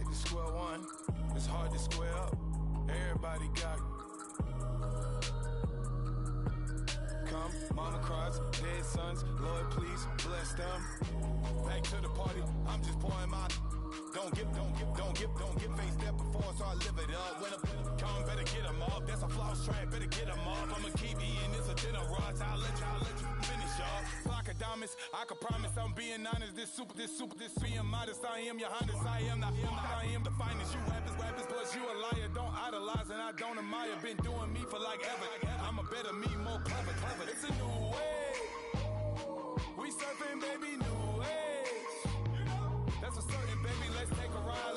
to square one. It's hard to square up. Everybody got come, mama cries, dead sons. Lord, please bless them. Back to the party. I'm just pouring my. Don't get face step before, so I live it up. When a come, better get them up. That's a floss track, better get them up. I'ma keep eating this a dinner rush. I'll let you finish up. Flockadamus, I can promise I'm being honest. This being modest. I am your highness. I am the finest. You rappers, plus you a liar. Don't idolize and I don't admire. Been doing me for like ever. I'm a better me, more clever. It's a new way. We surfing, baby, new age. That's a certain, baby. Let's take a ride.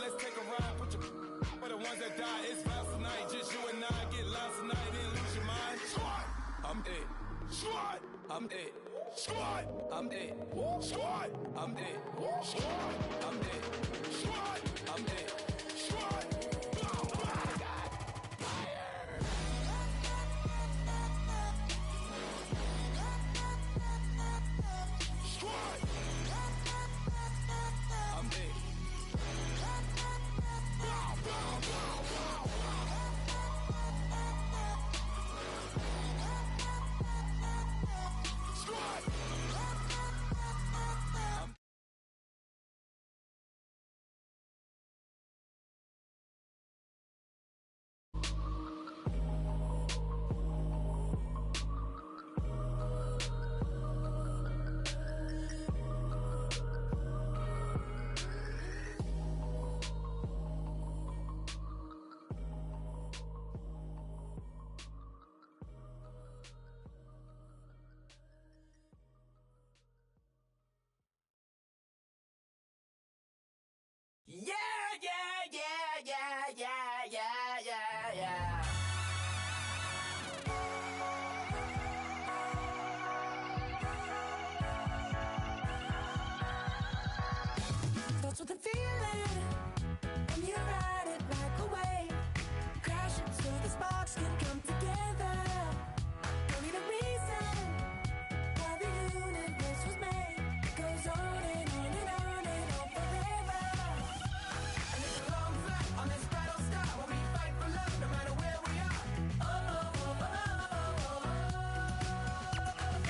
Put your for the ones that die. It's last night. Just you and I get lost tonight. Then lose your mind. Squad, I'm it. Squad, I'm it. Squad, I'm it. Squad, I'm it. Squad, I'm it. Squad, I'm it. Squad. Yeah. That's what the feeling, and you ride it like a wave, crashing so the sparks can come together. Don't need a reason why the universe was made. It goes on and on and on and on forever. And it's a long flight on this battle star where we fight for love no matter where we are.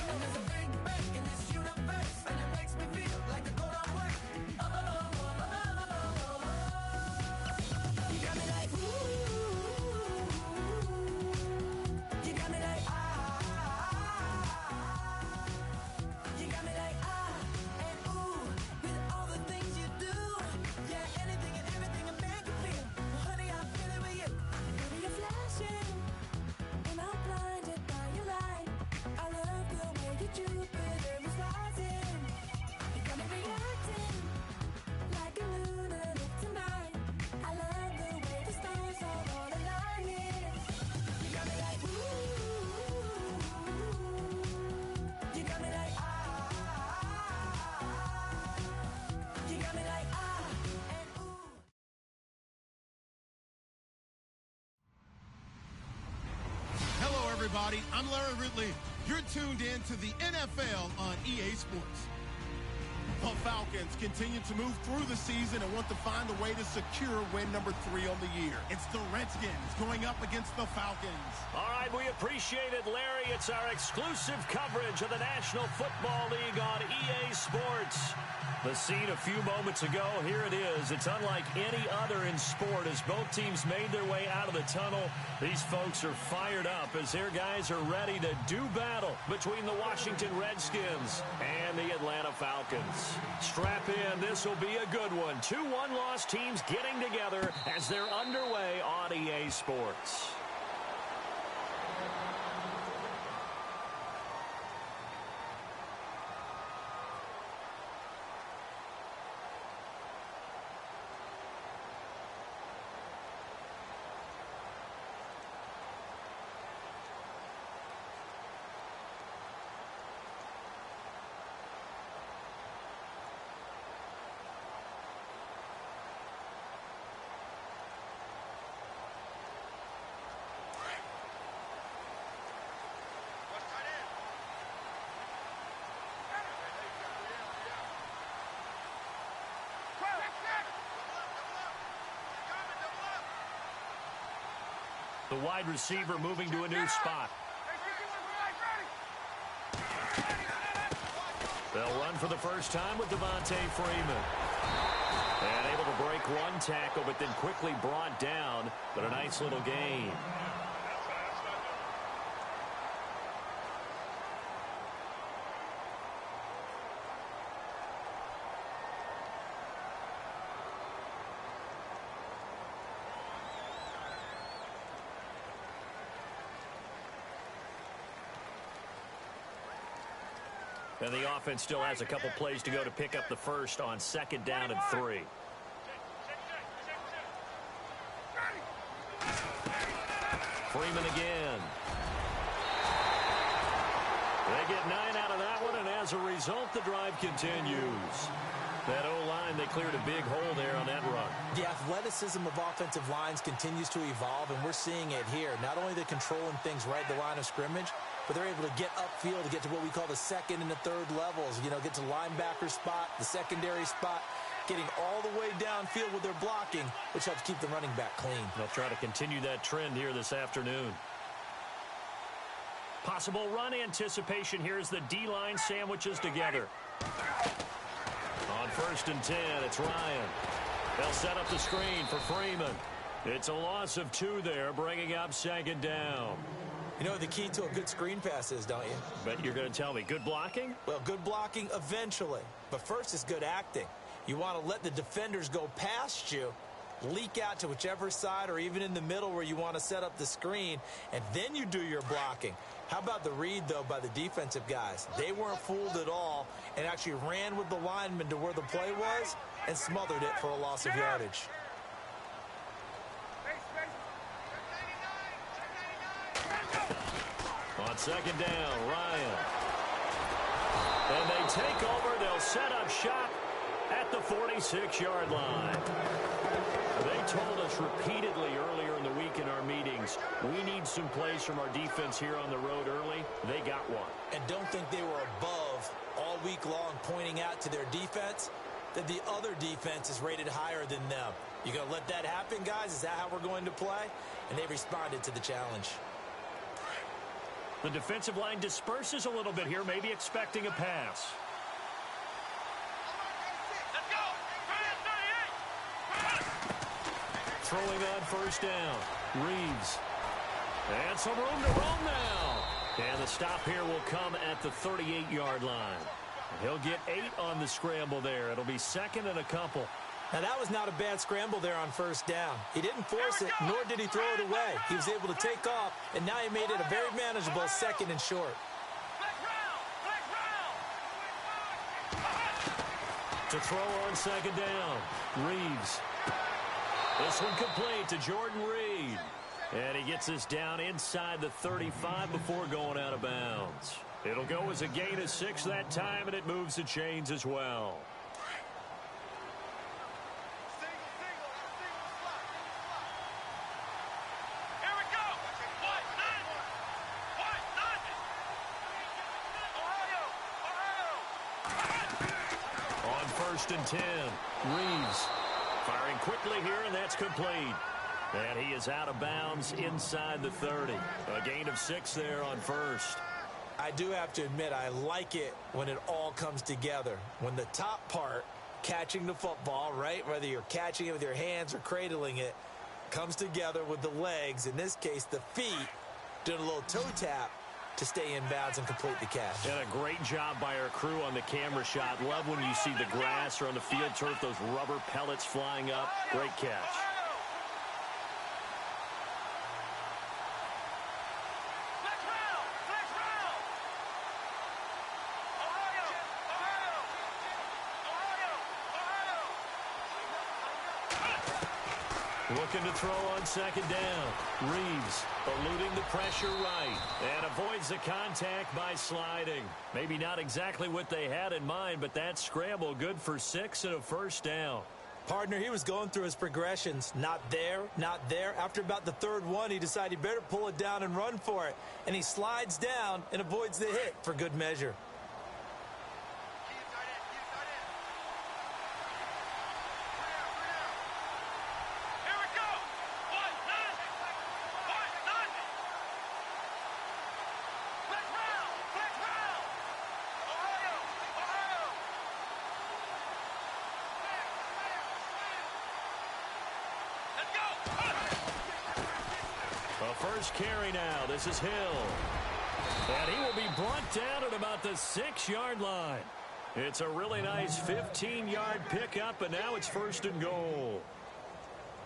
And there's a big bang in this universe, and it makes me feel like the gold I work. You got me like ooh, you got me like ah, you got me like ah and ooh, with all the things you do, yeah, anything and everything a man can feel. Well, honey, I feel it with you. Baby, you're flashing, and I'm blinded by your light. I love the way you Jupiter is rising. You got me reacting like a lunatic tonight. I love the way the stars are all aligning. You got me like ooh, you got me like ah, you got me like ah and ooh. Hello, everybody. I'm Larry Ridley. You're tuned in to the NFL on EA Sports. The Falcons continue to move through the season and want to find a way to secure win number 3 on the year. It's the Redskins going up against the Falcons. All right, we appreciate it, Larry. It's our exclusive coverage of the National Football League on EA Sports. The scene a few moments ago, here it is. It's unlike any other in sport as both teams made their way out of the tunnel. These folks are fired up as their guys are ready to do battle between the Washington Redskins and the Atlanta Falcons. Strap in. This will be a good one. 2 one-loss teams getting together as they're underway on EA Sports. The wide receiver moving to a new spot. They'll run for the first time with Devontae Freeman. And able to break one tackle, but then quickly brought down. But a nice little gain. And the offense still has a couple plays to go to pick up the first on 2nd down and 3. Freeman again. They get 9 out of that one, and as a result, the drive continues. That O-line, they cleared a big hole there on that run. The athleticism of offensive lines continues to evolve, and we're seeing it here. Not only they're controlling things right at the line of scrimmage, but they're able to get upfield to get to what we call the 2nd and the 3rd levels. You know, get to linebacker spot, the secondary spot, getting all the way downfield with their blocking, which helps keep the running back clean. They'll try to continue that trend here this afternoon. Possible run anticipation here as the D-line sandwiches together. On 1st and 10, it's Ryan. They'll set up the screen for Freeman. It's a loss of 2 there, bringing up 2nd down. You know what the key to a good screen pass is, don't you? But you're going to tell me, good blocking? Well, good blocking eventually. But first is good acting. You want to let the defenders go past you, leak out to whichever side or even in the middle where you want to set up the screen, and then you do your blocking. How about the read, though, by the defensive guys? They weren't fooled at all and actually ran with the lineman to where the play was and smothered it for a loss of yardage. On 2nd down, Ryan. And they take over. They'll set up shop at the 46-yard line. They told us repeatedly earlier in the week in our meetings, we need some plays from our defense here on the road early. They got one. And don't think they were above all week long pointing out to their defense that the other defense is rated higher than them. You going to let that happen, guys? Is that how we're going to play? And they responded to the challenge. The defensive line disperses a little bit here, maybe expecting a pass. Throwing on 1st down. Reeves. And some room to roam now. And the stop here will come at the 38-yard line. He'll get 8 on the scramble there. It'll be 2nd and a couple. Now, that was not a bad scramble there on 1st down. He didn't force it, nor did he throw it away. He was able to take off, and now he made it a very manageable 2nd and short. To throw on 2nd down. Reeves. This one complete to Jordan Reed. And he gets us down inside the 35 before going out of bounds. It'll go as a gain of 6 that time, and it moves the chains as well. On 1st and 10, Reeves firing quickly here, and that's complete. And he is out of bounds inside the 30. A gain of 6 there on 1st. I do have to admit, I like it when it all comes together. When the top part, catching the football, right, whether you're catching it with your hands or cradling it, comes together with the legs, in this case the feet, doing a little toe tap to stay in bounds and complete the catch. And a great job by our crew on the camera shot. Love when you see the grass or on the field turf, those rubber pellets flying up. Great catch. Looking to throw on 2nd down. Reeves eluding the pressure right and avoids the contact by sliding. Maybe not exactly what they had in mind, but that scramble good for 6 and a 1st down. Partner, he was going through his progressions. Not there, not there. After about the 3rd one, he decided he better pull it down and run for it. And he slides down and avoids the hit for good measure. First carry now. This is Hill. And he will be brought down at about the 6-yard line. It's a really nice 15-yard pickup, and now it's first and goal.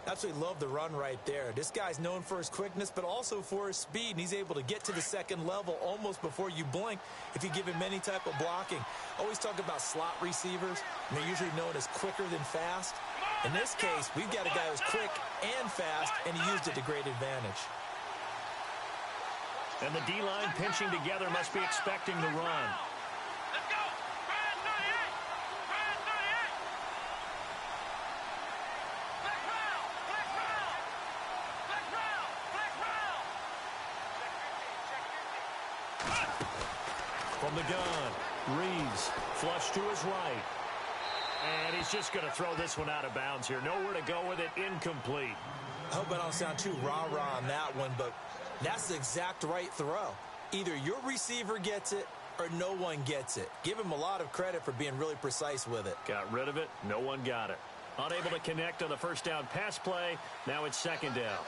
Absolutely love the run right there. This guy's known for his quickness, but also for his speed, and he's able to get to the second level almost before you blink if you give him any type of blocking. Always talk about slot receivers, and they're usually known as quicker than fast. In this case, we've got a guy who's quick and fast, and he used it to great advantage. And the D-line pinching together must be expecting the run. From the gun, Reeves, flush to his right. And he's just going to throw this one out of bounds here. Nowhere to go with it, incomplete. I hope I don't sound too rah-rah on that one, but that's the exact right throw. Either your receiver gets it or no one gets it. Give him a lot of credit for being really precise with it. Got rid of it. No one got it. Unable to connect on the first down pass play. Now it's second down.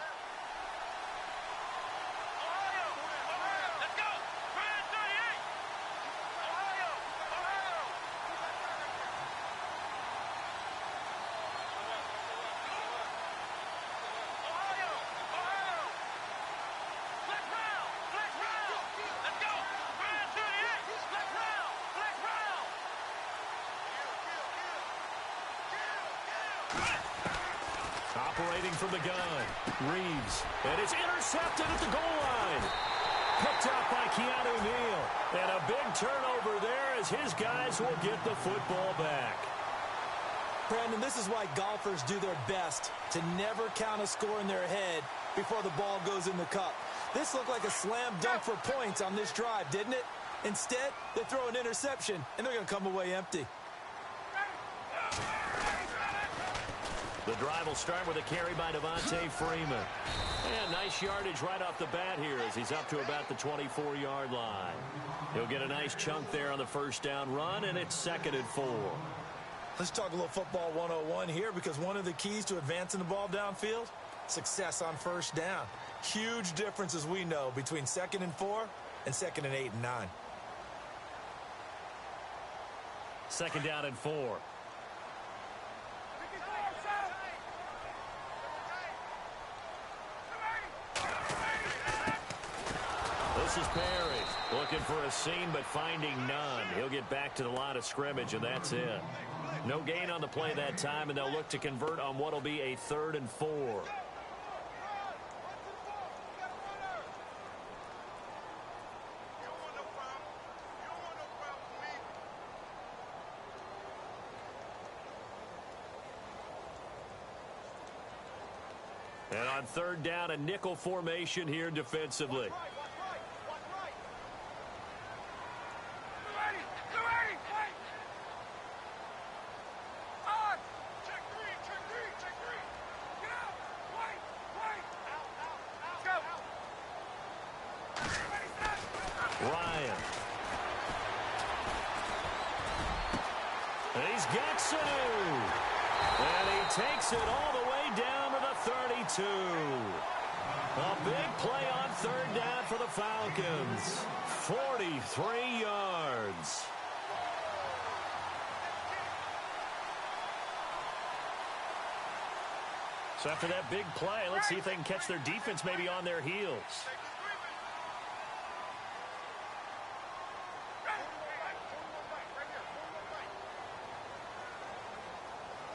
Operating from the gun, Reeves, and it's intercepted at the goal line. Picked up by Keanu Neal, and a big turnover there as his guys will get the football back. Brandon, this is why golfers do their best to never count a score in their head before the ball goes in the cup. This looked like a slam dunk for points on this drive, didn't it? Instead, they throw an interception, and they're going to come away empty. The drive will start with a carry by Devontae Freeman. And nice yardage right off the bat here as he's up to about the 24-yard line. He'll get a nice chunk there on the first down run, and it's 2nd and 4. Let's talk a little football 101 here, because one of the keys to advancing the ball downfield, success on first down. Huge difference, as we know, between 2nd and 4 and 2nd and 8 and 9. 2nd down and 4. This is Perry looking for a seam but finding none. He'll get back to the line of scrimmage, and that's it. No gain on the play that time, and they'll look to convert on what will be a 3rd and 4. And on 3rd down, a nickel formation here defensively. Ryan. And he's got Sanu. And he takes it all the way down to the 32. A big play on 3rd down for the Falcons. 43 yards. So after that big play, let's see if they can catch their defense maybe on their heels.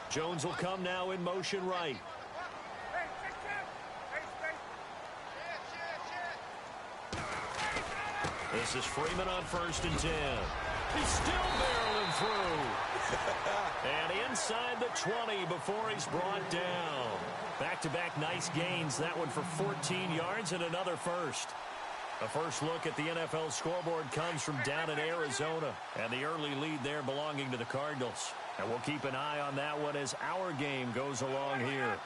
Jones will come now in motion right. This is Freeman on 1st and 10. He's still barreling through. And inside the 20 before he's brought down. Back-to-back nice gains. That one for 14 yards and another first. A first look at the NFL scoreboard comes from down in Arizona. And the early lead there belonging to the Cardinals. And we'll keep an eye on that one as our game goes along here.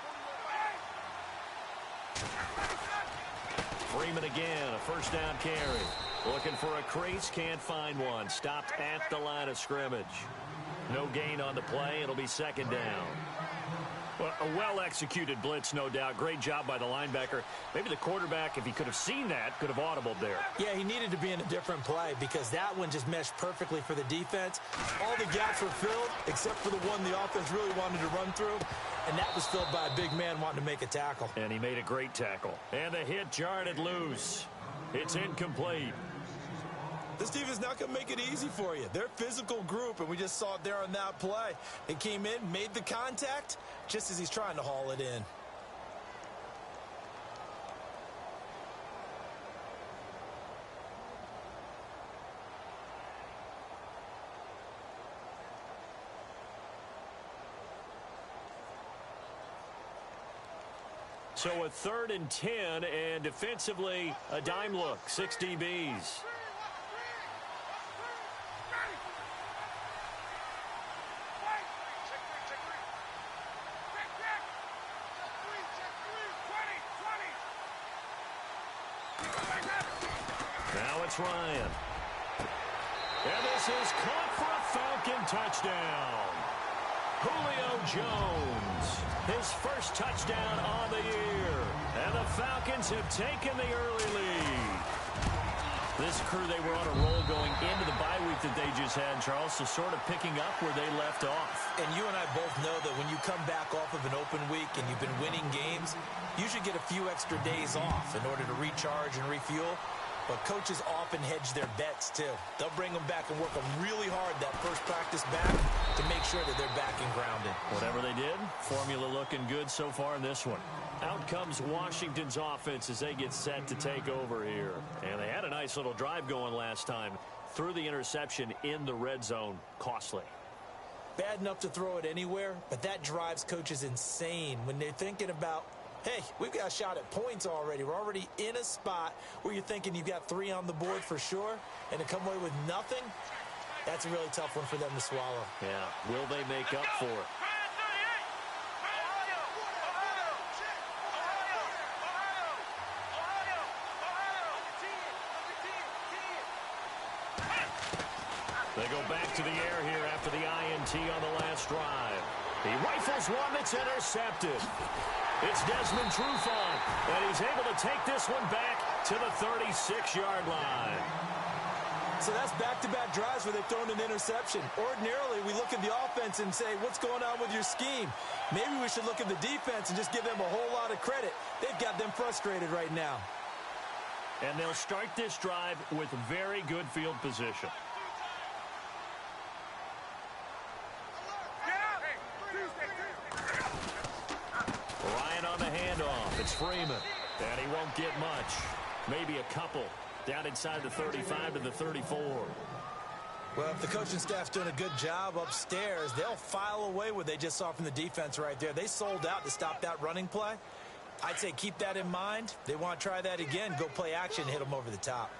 Freeman again, a first down carry. Looking for a crease, can't find one. Stopped at the line of scrimmage. No gain on the play. It'll be 2nd down. Well, a well-executed blitz, no doubt. Great job by the linebacker. Maybe the quarterback, if he could have seen that, could have audibled there. Yeah, he needed to be in a different play because that one just meshed perfectly for the defense. All the gaps were filled except for the one the offense really wanted to run through, and that was filled by a big man wanting to make a tackle. And he made a great tackle. And the hit jarred it loose. It's incomplete. This defense not going to make it easy for you. They're a physical group, and we just saw it there on that play. They came in, made the contact, just as he's trying to haul it in. So a 3rd and 10, and defensively, a dime look, 6 DBs. Now it's Ryan. And this is caught for a Falcon touchdown. Julio Jones, his first touchdown on the year. And the Falcons have taken the early lead. This crew, they were on a roll going into the bye week that they just had, Charles, so sort of picking up where they left off. And you and I both know that when you come back off of an open week and you've been winning games, you should get a few extra days off in order to recharge and refuel. But coaches often hedge their bets, too. They'll bring them back and work them really hard that first practice back to make sure that they're back and grounded. Whatever they did, formula looking good so far in this one. Out comes Washington's offense as they get set to take over here. And they had a nice little drive going last time. Threw the interception in the red zone. Costly. Bad enough to throw it anywhere, but that drives coaches insane when they're thinking about, hey, we've got a shot at points already. We're already in a spot where you're thinking you've got 3 on the board for sure, and to come away with nothing, that's a really tough one for them to swallow. Yeah, will they make up for it? They go back to the air here after the INT on the last drive. He rifles one that's intercepted. It's Desmond Trufant, and he's able to take this one back to the 36-yard line. So that's back-to-back drives where they've thrown an interception. Ordinarily, we look at the offense and say, what's going on with your scheme? Maybe we should look at the defense and just give them a whole lot of credit. They've got them frustrated right now. And they'll start this drive with very good field position. Ryan on the handoff. It's Freeman. And he won't get much. Maybe a couple. Down inside the 35 to the 34. Well, if the coaching staff's doing a good job upstairs, they'll file away what they just saw from the defense right there. They sold out to stop that running play. I'd say keep that in mind. They want to try that again. Go play action, hit them over the top.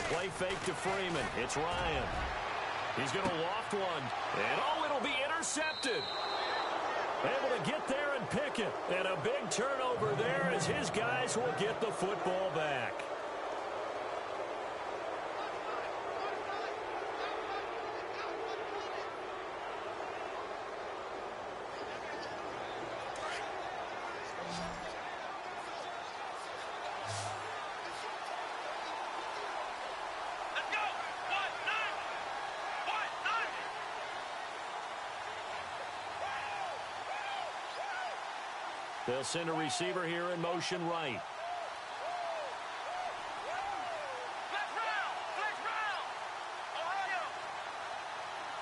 Play fake to Freeman. It's Ryan. He's going to loft one. And, oh, it'll be intercepted. Able to get there and pick it. And a big turnover there as his guys will get the football back. They'll send a receiver here in motion right.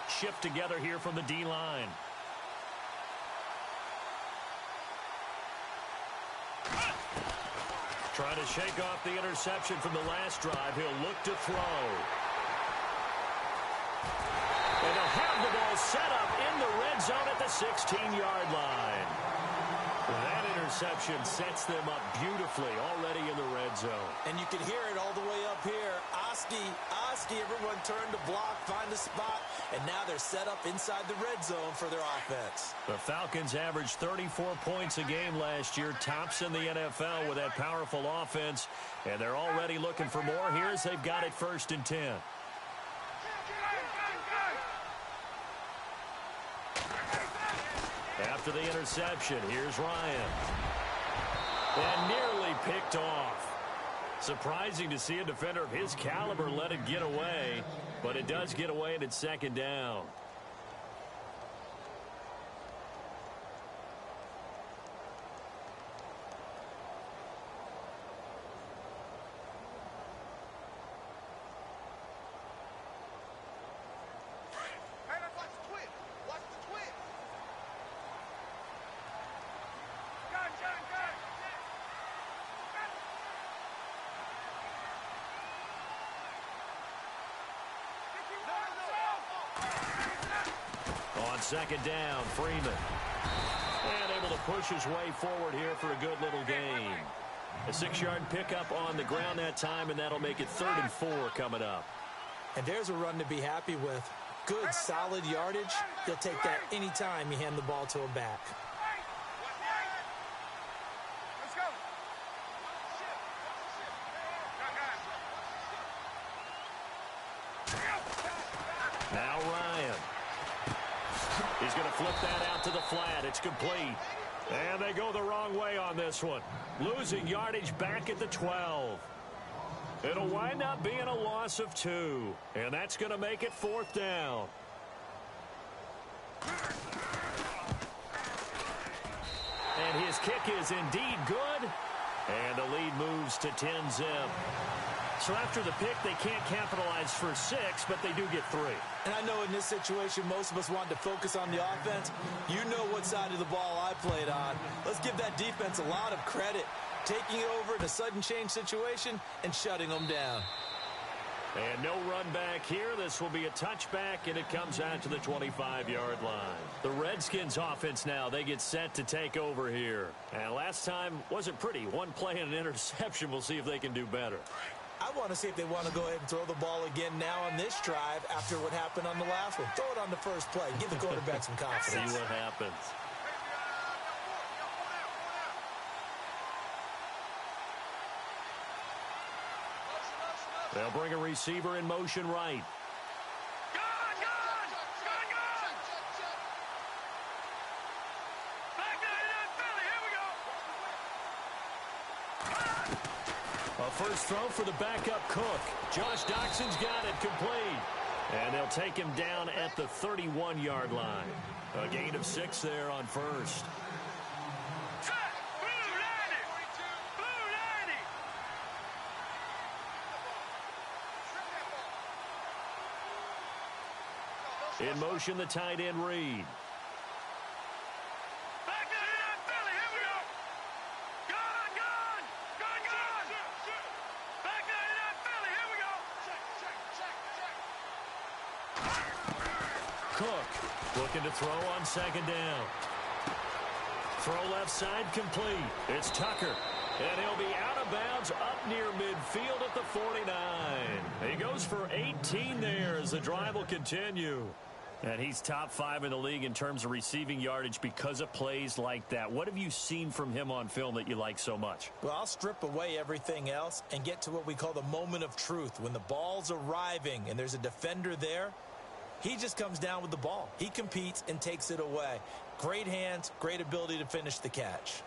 Shift together here from the D-line. Trying to shake off the interception from the last drive. He'll look to throw. And they'll have the ball set up in the red zone at the 16-yard line. That interception sets them up beautifully already in the red zone. And you can hear it all the way up here. Oski, everyone turned to block, find a spot, and now they're set up inside the red zone for their offense. The Falcons averaged 34 points a game last year, tops in the NFL with that powerful offense, and they're already looking for more here as they've got it 1st and 10. After the interception, here's Ryan. And nearly picked off. Surprising to see a defender of his caliber let it get away, but it does get away and it's 2nd down. On 2nd down, Freeman. And able to push his way forward here for a good little gain. A 6-yard pickup on the ground that time, and that'll make it 3rd and 4 coming up. And there's a run to be happy with. Good, solid yardage. You'll take that anytime you hand the ball to a back. Now Ryan. He's going to flip that out to the flat. It's complete. And they go the wrong way on this one. Losing yardage back at the 12. It'll wind up being a loss of 2. And that's going to make it 4th down. And his kick is indeed good. And the lead moves to 10-zip. So after the pick, they can't capitalize for 6, but they do get 3. And I know in this situation, most of us want to focus on the offense. You know what side of the ball I played on. Let's give that defense a lot of credit. Taking over in a sudden change situation and shutting them down. And no run back here. This will be a touchback, and it comes out to the 25-yard line. The Redskins offense now, they get set to take over here. And last time wasn't pretty. One play and an interception. We'll see if they can do better. I want to see if they want to go ahead and throw the ball again now on this drive after what happened on the last one. Throw it on the first play. Give the quarterback some confidence. See what happens. They'll bring a receiver in motion right. A first throw for the backup Cook. Josh Doxson's got it complete. And they'll take him down at the 31-yard line. A gain of 6 there on first. In motion, the tight end Reed. Cook looking to throw on 2nd down. Throw left side complete. It's Tucker. And he'll be out of bounds up near midfield at the 49. He goes for 18 there as the drive will continue. And he's top 5 in the league in terms of receiving yardage because of plays like that. What have you seen from him on film that you like so much? Well, I'll strip away everything else and get to what we call the moment of truth. When the ball's arriving and there's a defender there, he just comes down with the ball. He competes and takes it away. Great hands, great ability to finish the catch.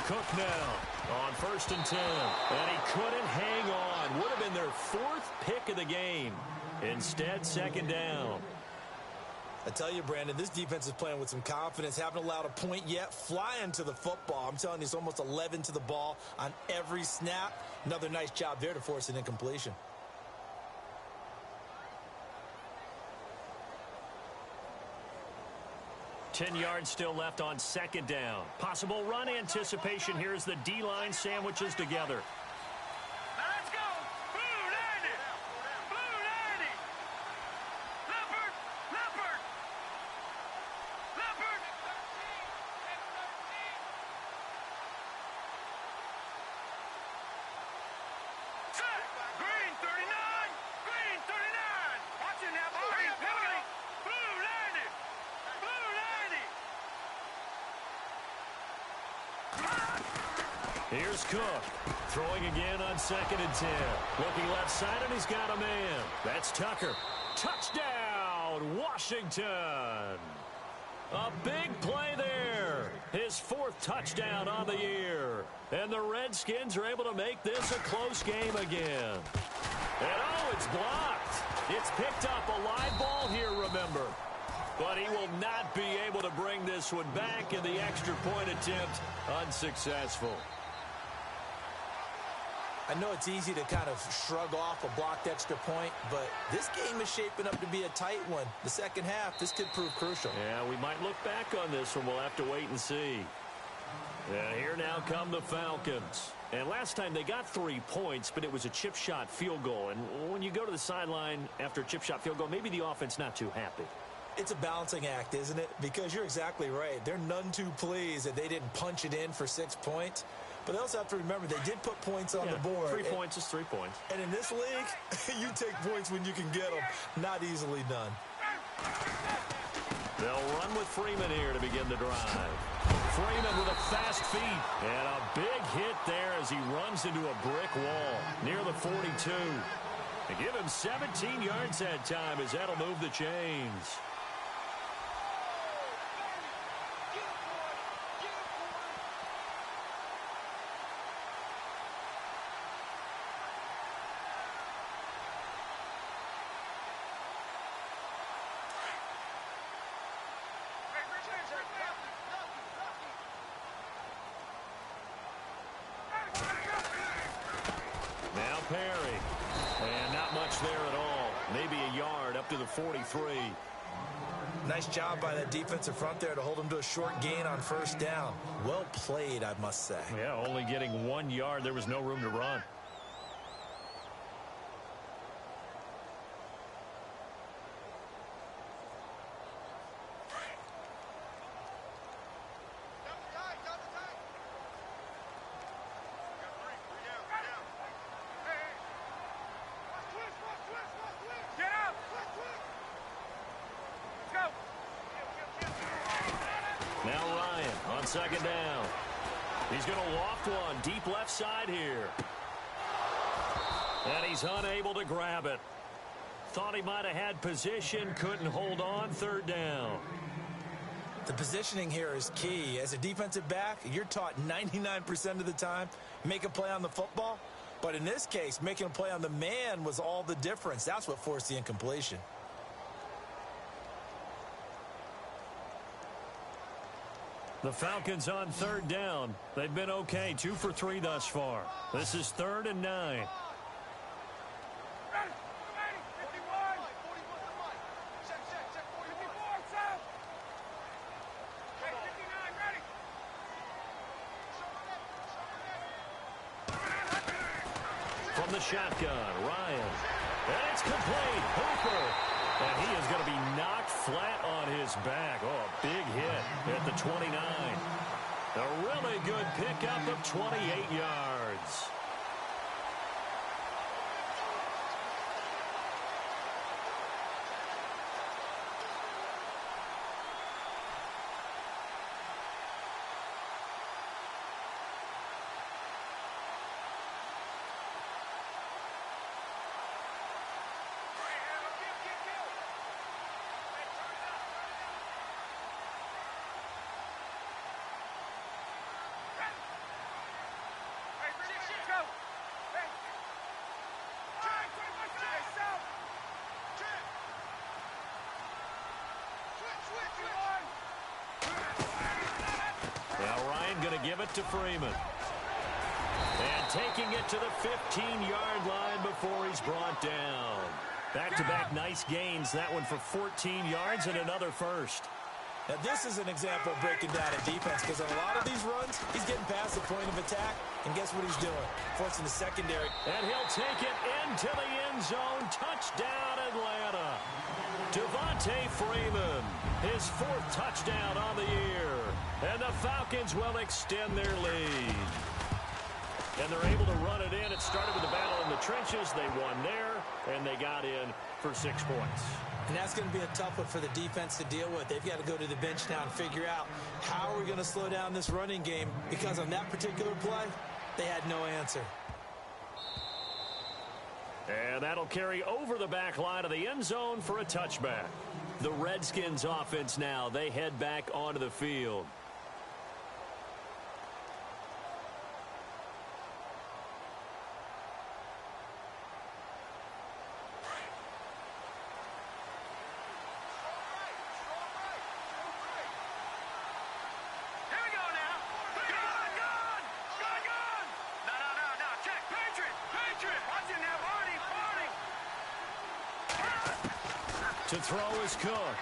Cook now on 1st and 10. And he couldn't hang on. Would have been their 4th pick of the game. Instead, 2nd down. I tell you, Brandon, this defense is playing with some confidence. Haven't allowed a point yet. Flying to the football. I'm telling you, it's almost 11 to the ball on every snap. Another nice job there to force an incompletion. 10 yards still left on second down. Possible run anticipation here as the D-line sandwiches together. Now let's go. Blue 90. Blue 90. Leopard. Leopard. Leopard. Set. Green 39. Green 39. Watch it now. Green penalty. Blue 90. Blue 90. Here's Cook. Throwing again on 2nd and 10. Looking left side, and he's got a man. That's Tucker. Touchdown, Washington. A big play there. His 4th touchdown on the year. And the Redskins are able to make this a close game again. And oh, it's blocked. It's picked up a live ball here, remember. But he will not be able to bring this one back, in the extra point attempt unsuccessful. I know it's easy to kind of shrug off a blocked extra point, but this game is shaping up to be a tight one. The second half, this could prove crucial. Yeah, we might look back on this one. We'll have to wait and see. And here now come the Falcons. And last time they got 3 points, but it was a chip shot field goal. And when you go to the sideline after a chip shot field goal, maybe the offense not too happy. It's a balancing act, isn't it? Because you're exactly right. They're none too pleased that they didn't punch it in for 6 points. But they also have to remember they did put points on the board. 3 points is 3 points. And in this league, you take points when you can get them. Not easily done. They'll run with Freeman here to begin the drive. Freeman with a fast feet. And a big hit there as he runs into a brick wall near the 42. They give him 17 yards that time as that'll move the chains. Now Perry. And not much there at all. Maybe a yard up to the 43. Nice job by that defensive front there to hold him to a short gain on first down. Well played, I must say. Yeah, only getting 1 yard. There was no room to run. Now Ryan on second down. He's going to loft one deep left side here. And he's unable to grab it. Thought he might have had position, couldn't hold on, third down. The positioning here is key. As a defensive back, you're taught 99% of the time, make a play on the football. But in this case, making a play on the man was all the difference. That's what forced the incompletion. The Falcons on third down. They've been okay, 2 for 3 thus far. This is 3rd and 9. From the shotgun, Ryan. And it's complete. Hooper. And he is going to be knocked flat on his back. Oh, a big hit at the 29. A really good pickup of 28 yards. Now Ryan going to give it to Freeman. And taking it to the 15-yard line before he's brought down. Back-to-back nice gains. That one for 14 yards and another first. Now, this is an example of breaking down a defense because on a lot of these runs, he's getting past the point of attack, and guess what he's doing? Forcing the secondary. And he'll take it into the end zone. Touchdown, Atlanta. Devontae Freeman, his 4th touchdown on the year. And the Falcons will extend their lead. And they're able to run it in. It started with the battle in the trenches. They won there, and they got in for 6 points. And that's going to be a tough one for the defense to deal with. They've got to go to the bench now and figure out how are we going to slow down this running game, because on that particular play, they had no answer. And that'll carry over the back line of the end zone for a touchback. The Redskins offense now, they head back onto the field. To throw is Cook.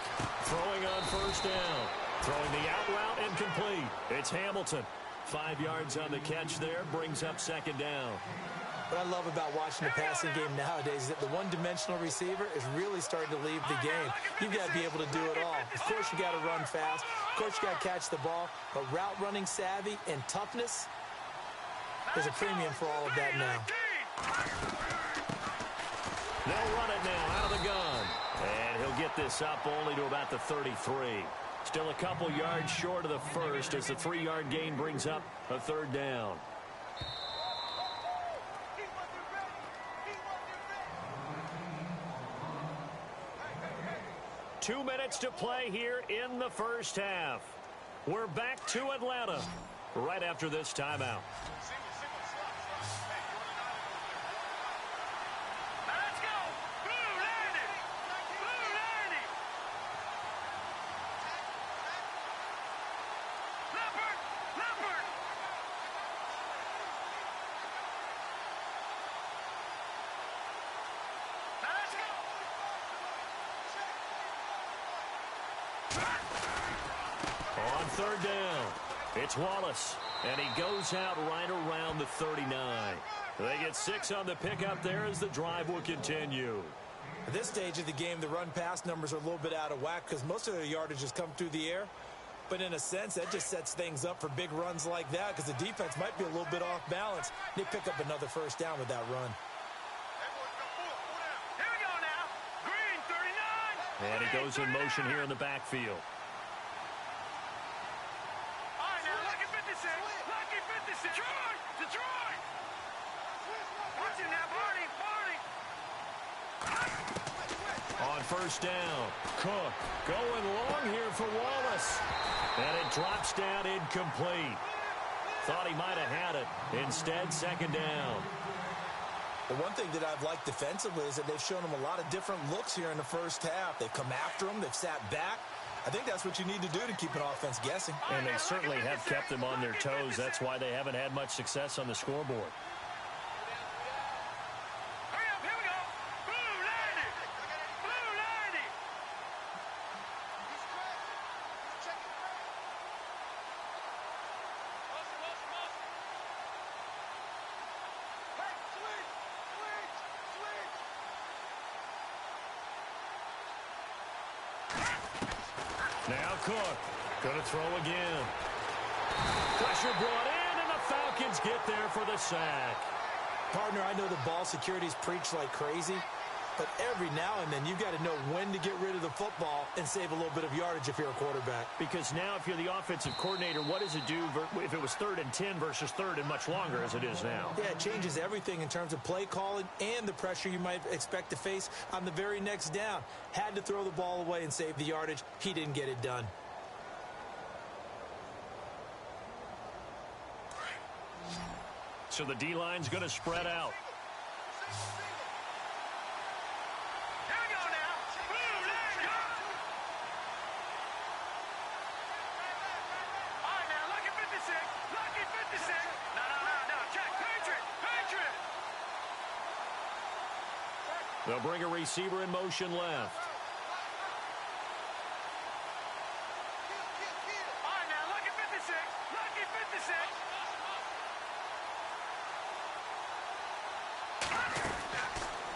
Throwing on first down. Throwing the out route incomplete. It's Hamilton. 5 yards on the catch there. Brings up 2nd down. What I love about watching the passing game nowadays is that the one-dimensional receiver is really starting to leave the game. You've got to be able to do it all. Of course, you got to run fast. Of course, you got to catch the ball. But route running savvy and toughness, there's a premium for all of that now. They'll run it now out of the gun. And he'll get this up only to about the 33. Still a couple yards short of the first as the 3-yard gain brings up a 3rd down. Two minutes to play here in the first half. We're back to Atlanta right after this timeout. On 3rd down, it's Wallace, and he goes out right around the 39. They get 6 on the pickup there as the drive will continue. At this stage of the game, the run-pass numbers are a little bit out of whack because most of their yardage has come through the air. But in a sense, that just sets things up for big runs like that because the defense might be a little bit off balance. They pick up another first down with that run. Here we go now. Green 39. And he goes in motion here in the backfield. All right, now, lucky 56. Lucky 56. Detroit! Detroit! Watch it now, Barney. Barney. On first down, Cook going long here for Wallace. And it drops down incomplete. Thought he might have had it. Instead, 2nd down. Well, one thing that I've liked defensively is that they've shown them a lot of different looks here in the first half. They've come after them. They've sat back. I think that's what you need to do to keep an offense guessing. And they certainly have kept them on their toes. That's why they haven't had much success on the scoreboard. Hurry up, here we go. Blue 90. Blue 90. Now Cook, going to throw again. Pressure brought in, and the Falcons get there for the sack. Partner, I know the ball security's preached like crazy, but every now and then you've got to know when to get rid of the football and save a little bit of yardage if you're a quarterback. Because now if you're the offensive coordinator, what does it do if it was 3rd and 10 versus 3rd and much longer as it is now? Yeah, it changes everything in terms of play calling and the pressure you might expect to face on the very next down. Had to throw the ball away and save the yardage. He didn't get it done. So the D-line's going to spread out. Here we go now. Blue 90. All right, now, lucky 56. Lucky 56. No. Check. Patriot. Patriot. They'll bring a receiver in motion left.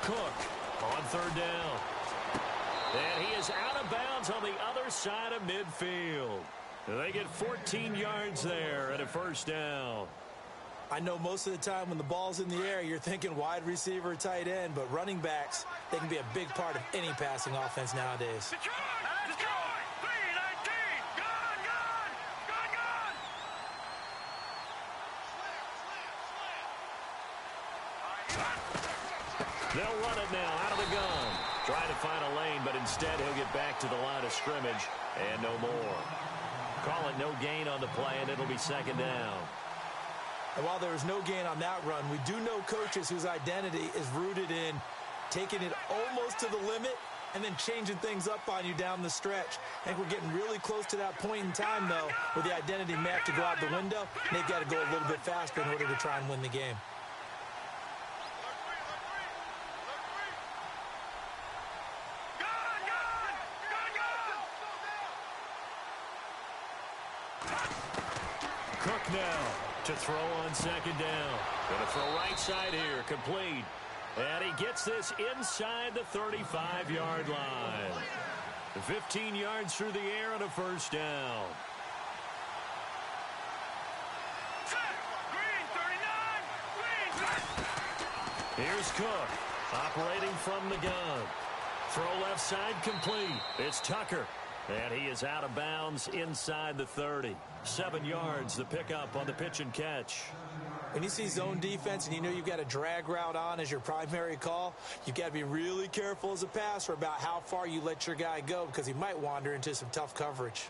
Cook on third down. And he is out of bounds on the other side of midfield. They get 14 yards there and a first down. I know most of the time when the ball's in the air, you're thinking wide receiver, tight end, but running backs, they can be a big part of any passing offense nowadays. Detroit! Detroit! 319! Gone! Gone! Gone! Gone! They'll run it now out of the gun. Trying to find a lane, but instead he'll get back to the line of scrimmage and no more. Call it no gain on the play, and it'll be second down. And while there was no gain on that run, we do know coaches whose identity is rooted in taking it almost to the limit and then changing things up on you down the stretch. I think we're getting really close to that point in time, though, where the identity may have to go out the window, and they've got to go a little bit faster in order to try and win the game. Cook now to throw on second down. Going to throw right side here, complete. And he gets this inside the 35-yard line. 15 yards through the air and a first down. Here's Cook operating from the gun. Throw left side complete. It's Tucker. And he is out of bounds inside the 30. 7 yards, the pickup on the pitch and catch. When you see zone defense and you know you've got a drag route on as your primary call, you've got to be really careful as a passer about how far you let your guy go because he might wander into some tough coverage.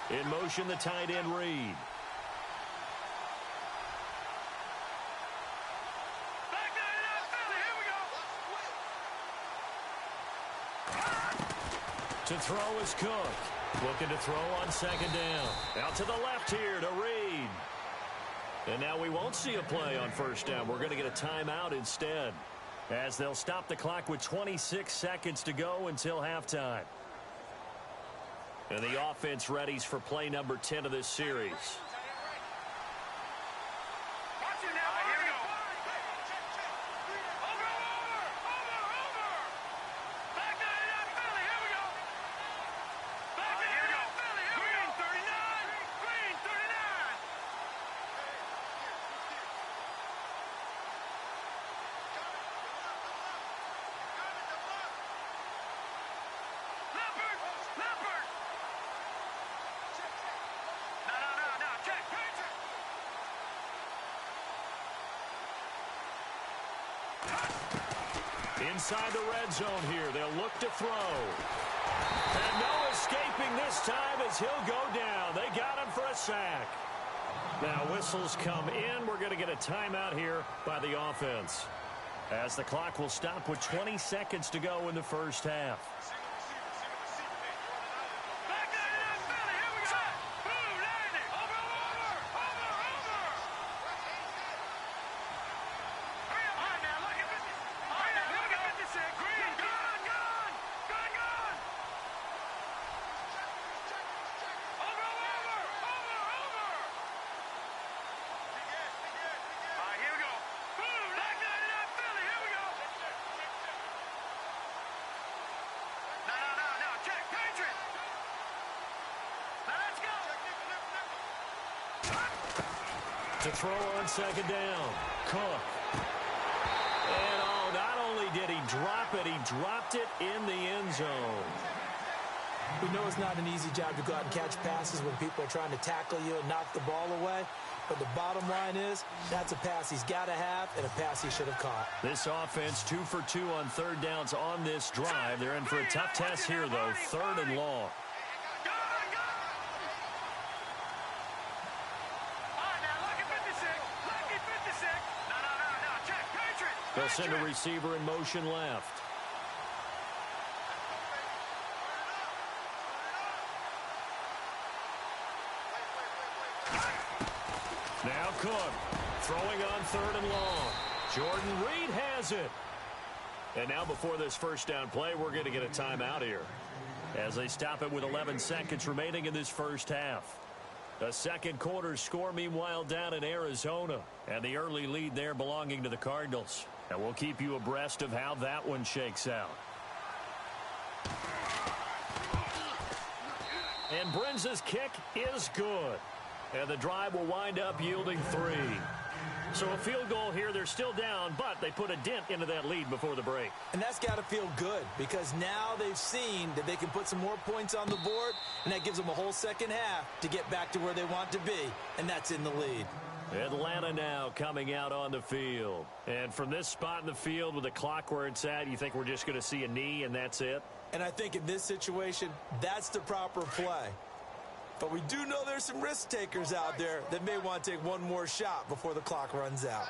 In motion, the tight end Reed. To throw is Cook. Looking to throw on second down. Out to the left here to Reed. And now we won't see a play on first down. We're going to get a timeout instead, as they'll stop the clock with 26 seconds to go until halftime. And the offense readies for play number 10 of this series. Inside the red zone here, they'll look to throw. And no escaping this time as he'll go down. They got him for a sack. Now whistles come in. We're going to get a timeout here by the offense, as the clock will stop with 20 seconds to go in the first half. To throw on second down, Cook. And oh, not only did he drop it, he dropped it in the end zone. We know it's not an easy job to go out and catch passes when people are trying to tackle you and knock the ball away. But the bottom line is, that's a pass he's got to have and a pass he should have caught. This offense 2 for 2 on third downs on this drive. They're in for a tough test here, though, third and long. They'll send a receiver in motion left. Now Cook throwing on third and long. Jordan Reed has it. And now before this first down play, we're going to get a timeout here. as they stop it with 11 seconds remaining in this first half. The second quarter score, meanwhile, down in Arizona, and the early lead there belonging to the Cardinals. And we'll keep you abreast of how that one shakes out. And Brinza's kick is good. And the drive will wind up yielding 3. So a field goal here. They're still down, but they put a dent into that lead before the break. And that's got to feel good because now they've seen that they can put some more points on the board, and that gives them a whole second half to get back to where they want to be, and that's in the lead. Atlanta now coming out on the field. And from this spot in the field with the clock where it's at, you think we're just going to see a knee and that's it? And I think in this situation, that's the proper play. But we do know there's some risk takers out there that may want to take one more shot before the clock runs out.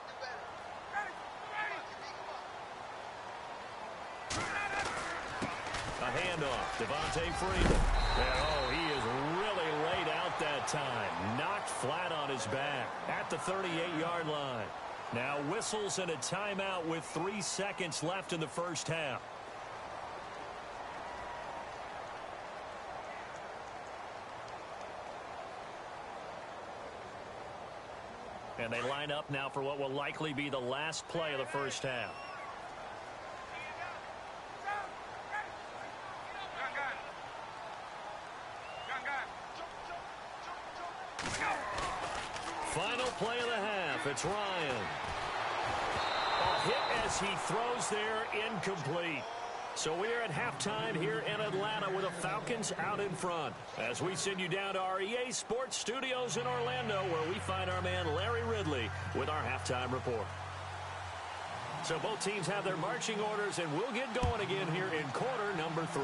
A handoff, Devontae Freeman. And oh, he is really laid out that time. Knocked flat on his back at the 38-yard line. Now whistles and a timeout with 3 seconds left in the first half. And they line up now for what will likely be the last play of the first half. Final play of the half. It's Ryan. A hit as he throws there, incomplete. So we are at halftime here in Atlanta with the Falcons out in front. As we send you down to our EA Sports Studios in Orlando, where we find our man Larry Ridley with our halftime report. So both teams have their marching orders, and we'll get going again here in quarter number 3.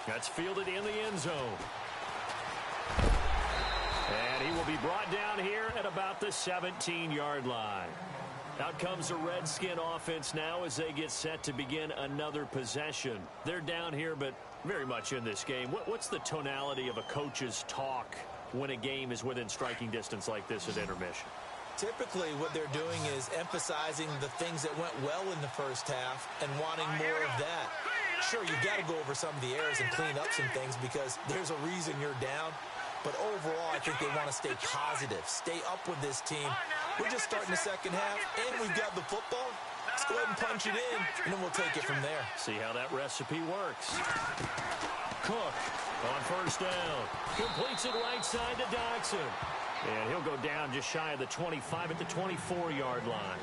That's fielded in the end zone. And he will be brought down here at about the 17-yard line. Out comes the Redskin offense now as they get set to begin another possession. They're down here, but very much in this game. What's the tonality of a coach's talk when a game is within striking distance like this at intermission? Typically, what they're doing is emphasizing the things that went well in the first half and wanting more of that. Sure, you've got to go over some of the errors and clean up some things because there's a reason you're down. But overall, I think they want to stay positive, stay up with this team. We're just starting the second half, and we've got the football. Let's go ahead and punch it in, and then we'll take it from there. See how that recipe works. Cook on first down. Completes it right side to Dodson. And he'll go down just shy of the 25 at the 24-yard line.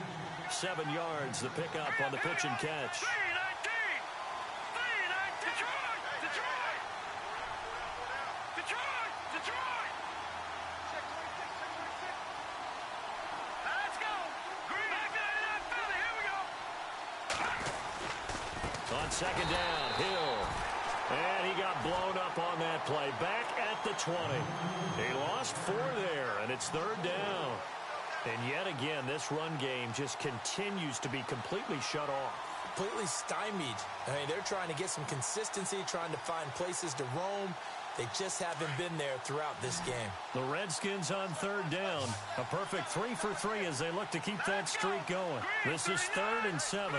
7 yards, the pickup on the pitch and catch. On second down, Hill. And he got blown up on that play. Back at the 20. He lost 4 there, and it's third down. And yet again, this run game just continues to be completely shut off. Completely stymied. I mean, they're trying to get some consistency, trying to find places to roam. They just haven't been there throughout this game. The Redskins on third down. A perfect 3 for 3 as they look to keep that streak going. This is 3rd and 7.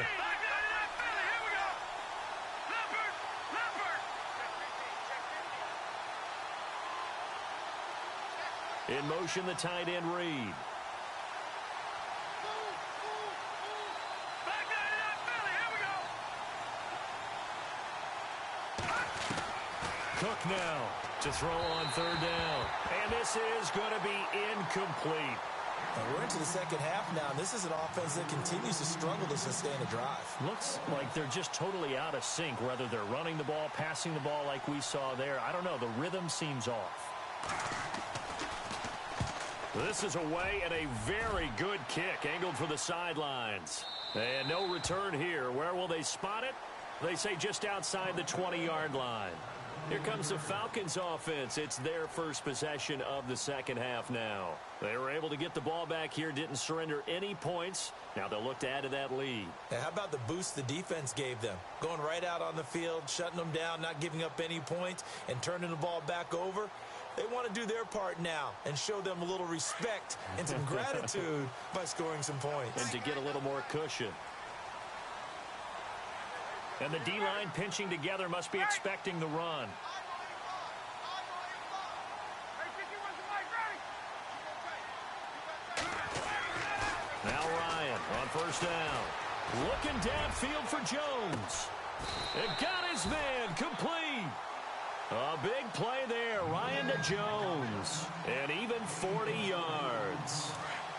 In motion, the tight end Reed. Cook now to throw on third down. And this is going to be incomplete. And we're into the second half now, and this is an offense that continues to struggle to sustain a drive. Looks like they're just totally out of sync, whether they're running the ball, passing the ball like we saw there. I don't know. The rhythm seems off. This is away and a very good kick angled for the sidelines. And no return here. Where will they spot it? They say just outside the 20-yard line. Here comes the Falcons offense. It's their first possession of the second half now. They were able to get the ball back here, didn't surrender any points. Now they'll look to add to that lead. Now, how about the boost the defense gave them? Going right out on the field, shutting them down, not giving up any points, and turning the ball back over. They want to do their part now and show them a little respect and some gratitude by scoring some points. And to get a little more cushion. And the D-line pinching together must be expecting the run. Now Ryan on first down. Looking downfield for Jones. It got his man complete. A big play there. Ryan to Jones. And even 40 yards.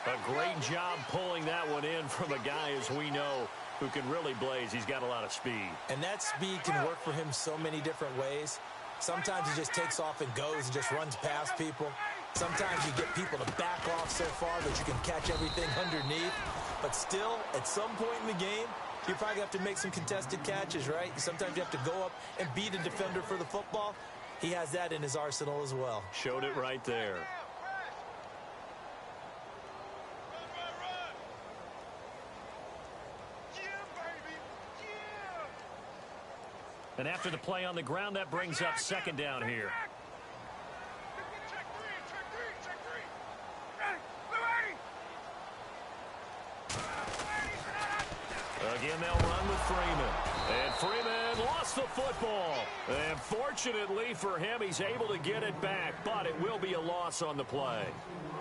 A great job pulling that one in from a guy, as we know, who can really blaze. He's got a lot of speed. And that speed can work for him so many different ways. Sometimes he just takes off and goes and just runs past people. Sometimes you get people to back off so far that you can catch everything underneath. But still, at some point in the game, you probably have to make some contested catches, right? Sometimes you have to go up and beat a defender for the football. He has that in his arsenal as well. Showed it right there. And after the play on the ground, that brings up second down here. Again, they'll run with Freeman. And Freeman lost the football. And fortunately for him, he's able to get it back, but it will be a loss on the play.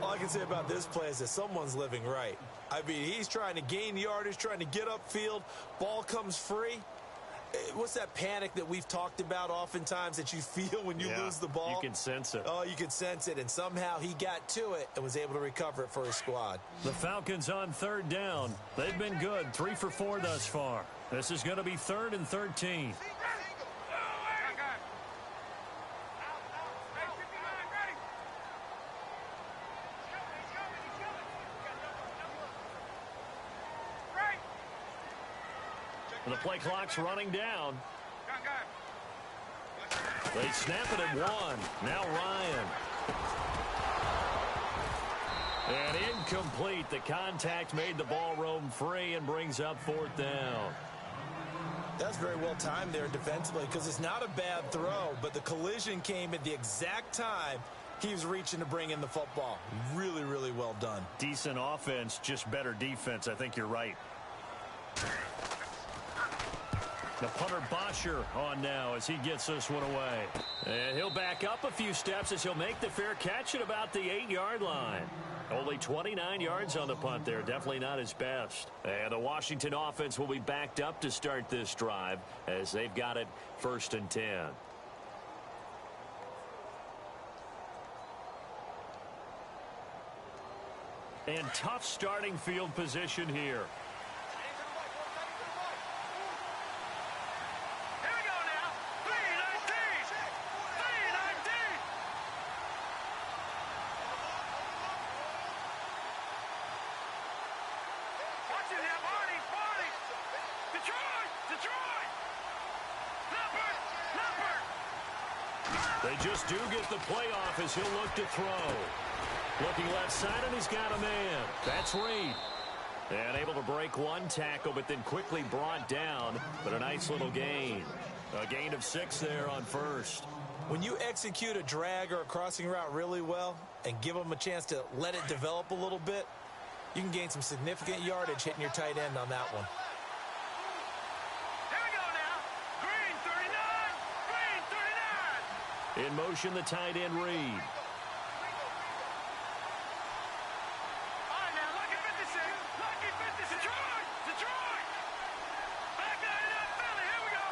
All I can say about this play is that someone's living right. I mean, he's trying to gain yardage, trying to get upfield. Ball comes free. What's that panic that we've talked about oftentimes that you feel when you lose the ball? You can sense it. Oh, you can sense it, and somehow he got to it and was able to recover it for his squad. The Falcons on third down. They've been good, 3 for 4 thus far. This is going to be 3rd and 13. The play clock's running down. They snap it at 1. Now Ryan. And incomplete. The contact made the ball roam free and brings up 4th down. That's very well timed there defensively because it's not a bad throw, but the collision came at the exact time he was reaching to bring in the football. Really, really well done. Decent offense, just better defense. I think you're right. The punter Bosher on now as he gets this one away. And he'll back up a few steps as he'll make the fair catch at about the 8-yard line. Only 29 yards on the punt there. Definitely not his best. And the Washington offense will be backed up to start this drive as they've got it 1st and 10. And tough starting field position here. They just do get the playoff as he'll look to throw. Looking left side, and he's got a man. That's Reed. And able to break one tackle, but then quickly brought down. But a nice little gain. A gain of 6 there on first. When you execute a drag or a crossing route really well and give them a chance to let it develop a little bit, you can gain some significant yardage hitting your tight end on that one. In motion, the tight end, Reed. All right, now, lucky 56. Lucky 56. Detroit! Back line it up, Philly. Here we go.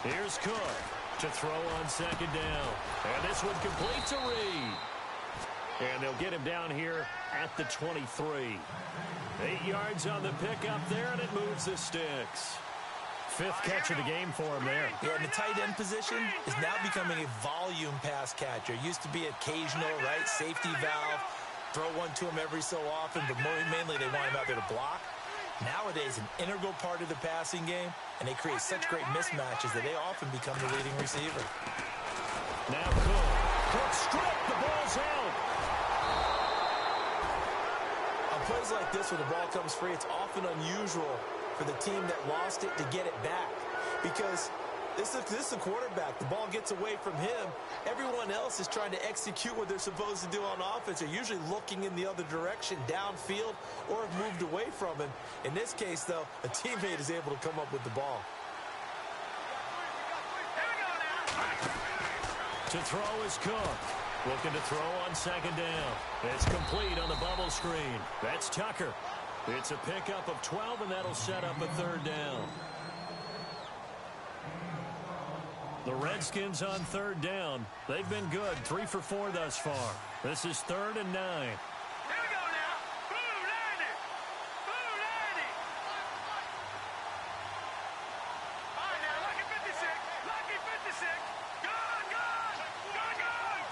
Here's Cook to throw on 2nd down. And this one complete to Reed. And they'll get him down here at the 23. 8 yards on the pickup there, and it moves the sticks. 5th catch of the game for him there. Yeah, and the tight end position is now becoming a volume pass catcher. It used to be occasional, right? Safety valve. Throw one to him every so often, but mainly they want him out there to block. Nowadays, an integral part of the passing game, and they create such great mismatches that they often become the leading receiver. Now Cook. Cook stripped. The ball's out. On plays like this where the ball comes free, it's often unusual for the team that lost it to get it back. Because This is a quarterback. The ball gets away from him. Everyone else is trying to execute what they're supposed to do on offense. They're usually looking in the other direction, downfield, or have moved away from him. In this case, though, a teammate is able to come up with the ball. To throw is Cook. Looking to throw on second down. It's complete on the bubble screen. That's Tucker. It's a pickup of 12, and that'll set up a third down. The Redskins on third down. They've been good, 3 for 4 thus far. This is 3rd and 9. Here we go now. Blue Landy. Blue Landy. All right, now, lucky 56. Lucky 56. Good, good. Good, good.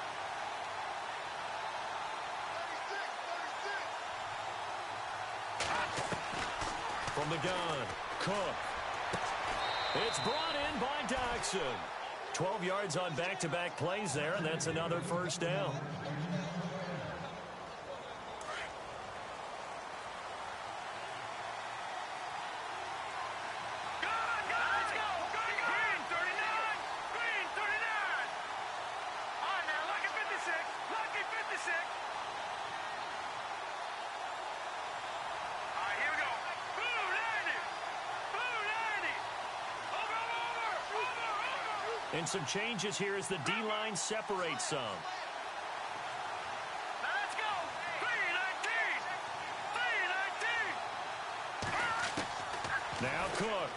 36. From the gun, Cook. It's brought in by Doxson. 12 yards on back-to-back plays there, and that's another first down. And some changes here as the D-line separates some. Let's go. 3-19. 3-19. Now Cook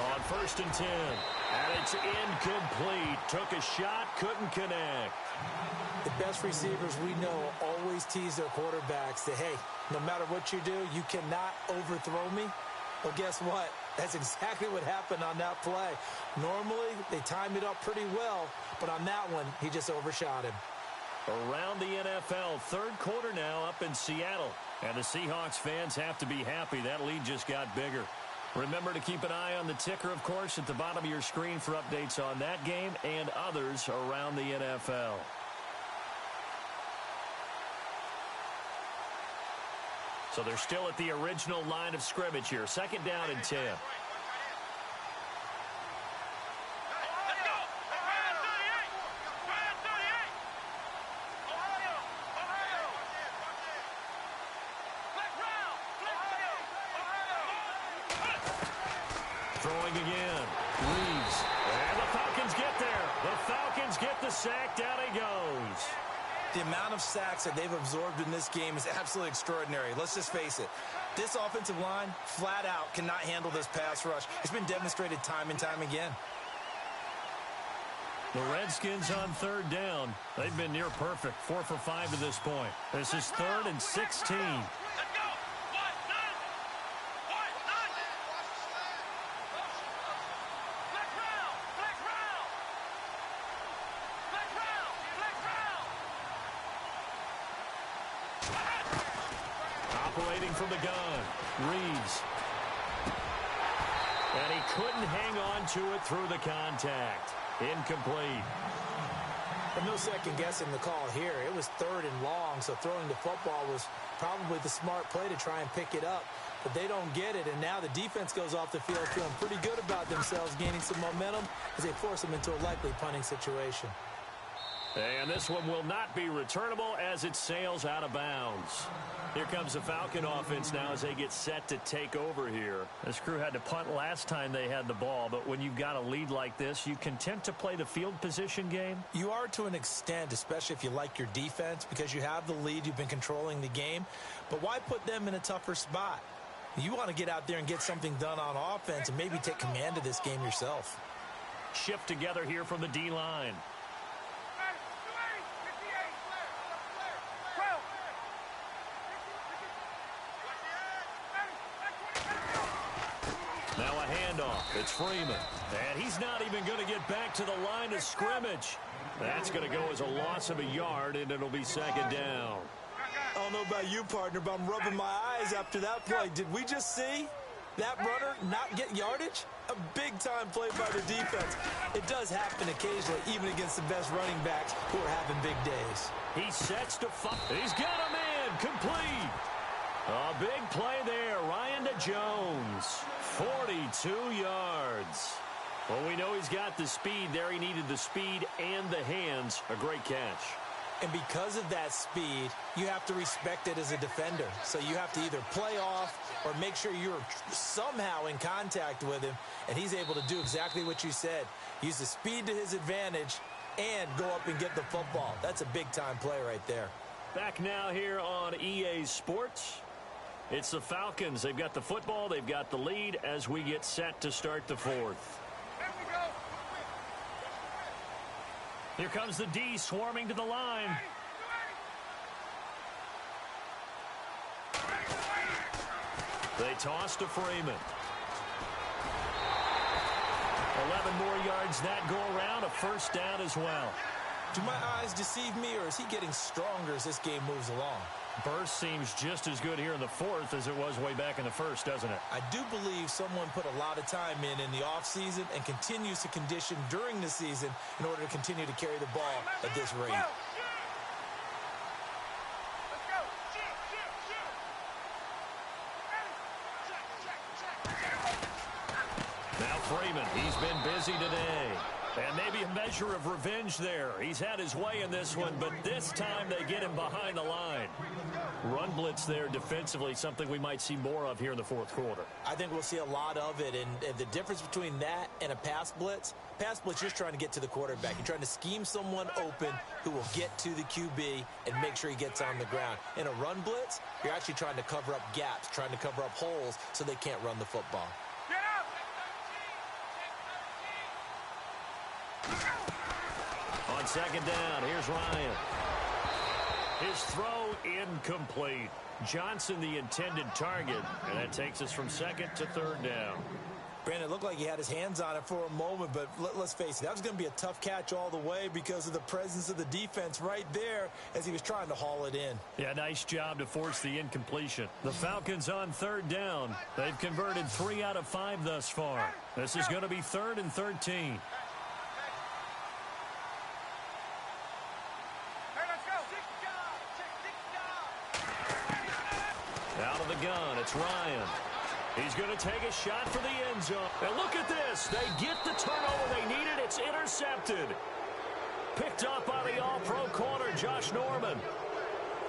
on 1st and 10. And it's incomplete. Took a shot, couldn't connect. The best receivers we know always tease their quarterbacks that, hey, no matter what you do, you cannot overthrow me. Well, guess what? That's exactly what happened on that play. Normally, they time it up pretty well, but on that one, he just overshot him. Around the NFL, 3rd quarter now up in Seattle. And the Seahawks fans have to be happy. That lead just got bigger. Remember to keep an eye on the ticker, of course, at the bottom of your screen for updates on that game and others around the NFL. So they're still at the original line of scrimmage here. 2nd down and 10. Throwing again. Reeves. And the Falcons get there. The Falcons get the sack. Down he goes. The amount of sacks that they've absorbed in this game is absolutely extraordinary. Let's just face it. This offensive line, flat out, cannot handle this pass rush. It's been demonstrated time and time again. The Redskins on 3rd down. They've been near perfect. 4 for 5 to this point. This is 3rd and 16. Operating from the gun, Reeves. And he couldn't hang on to it through the contact. Incomplete. But no second guessing the call here. It was 3rd and long, so throwing the football was probably the smart play to try and pick it up. But they don't get it, and now the defense goes off the field feeling pretty good about themselves, gaining some momentum as they force them into a likely punting situation. And this one will not be returnable as it sails out of bounds. Here comes the Falcon offense now as they get set to take over here. This crew had to punt last time they had the ball, but when you've got a lead like this, you content to play the field position game? You are to an extent, especially if you like your defense, because you have the lead, you've been controlling the game. But why put them in a tougher spot? You want to get out there and get something done on offense and maybe take command of this game yourself. Shift together here from the D-line. Now a handoff. It's Freeman. And he's not even going to get back to the line of scrimmage. That's going to go as a loss of a yard, and it'll be 2nd down. I don't know about you, partner, but I'm rubbing my eyes after that play. Did we just see that runner not get yardage? A big-time play by the defense. It does happen occasionally, even against the best running backs who are having big days. He sets to fire. He's got a man. Complete. A big play there. Ryan to Jones. 42 yards. Well, we know he's got the speed there. He needed the speed and the hands. A great catch. And because of that speed, you have to respect it as a defender. So you have to either play off or make sure you're somehow in contact with him, and he's able to do exactly what you said. Use the speed to his advantage and go up and get the football. That's a big-time play right there. Back now here on EA Sports. It's the Falcons. They've got the football. They've got the lead as we get set to start the fourth. Here comes the D swarming to the line. They toss to Freeman. 11 more yards that go around. A first down as well. Do my eyes deceive me, or is he getting stronger as this game moves along? Burst seems just as good here in the fourth as it was way back in the first, doesn't it? I do believe someone put a lot of time in the offseason and continues to condition during the season in order to continue to carry the ball at this rate. Now Freeman, he's been busy today. And maybe a measure of revenge there. He's had his way in this one, but this time they get him behind the line. Run blitz there defensively, something we might see more of here in the fourth quarter. I think we'll see a lot of it, and the difference between that and a pass blitz, you're just trying to get to the quarterback. You're trying to scheme someone open who will get to the QB and make sure he gets on the ground. In a run blitz, you're actually trying to cover up gaps, trying to cover up holes so they can't run the football. On second down, here's Ryan. His throw incomplete. Johnson the intended target, and that takes us from second to third down. Brandon, it looked like he had his hands on it for a moment, but let's face it, that was going to be a tough catch all the way because of the presence of the defense right there as he was trying to haul it in. Yeah, nice job to force the incompletion. The Falcons on third down. They've converted 3 out of 5 thus far. This is going to be 3rd and 13. Out of the gun, it's Ryan. He's going to take a shot for the end zone. And look at this. They get the turnover they needed. It's intercepted. Picked up by the all-pro corner, Josh Norman.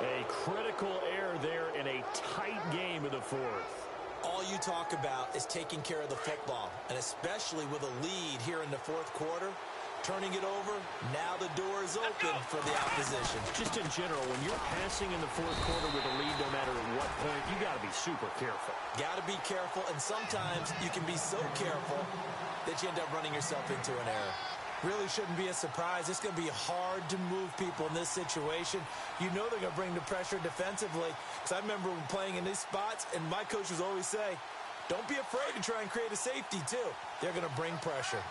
A critical error there in a tight game in the fourth. All you talk about is taking care of the football, and especially with a lead here in the fourth quarter. Turning it over, now the door is open for the opposition. Just in general, when you're passing in the fourth quarter with a lead, no matter at what point, you got to be super careful. Got to be careful, and sometimes you can be so careful that you end up running yourself into an error. Really shouldn't be a surprise. It's going to be hard to move people in this situation. You know they're going to bring the pressure defensively. Because I remember playing in these spots, and my coach would always say, don't be afraid to try and create a safety, too. They're going to bring pressure.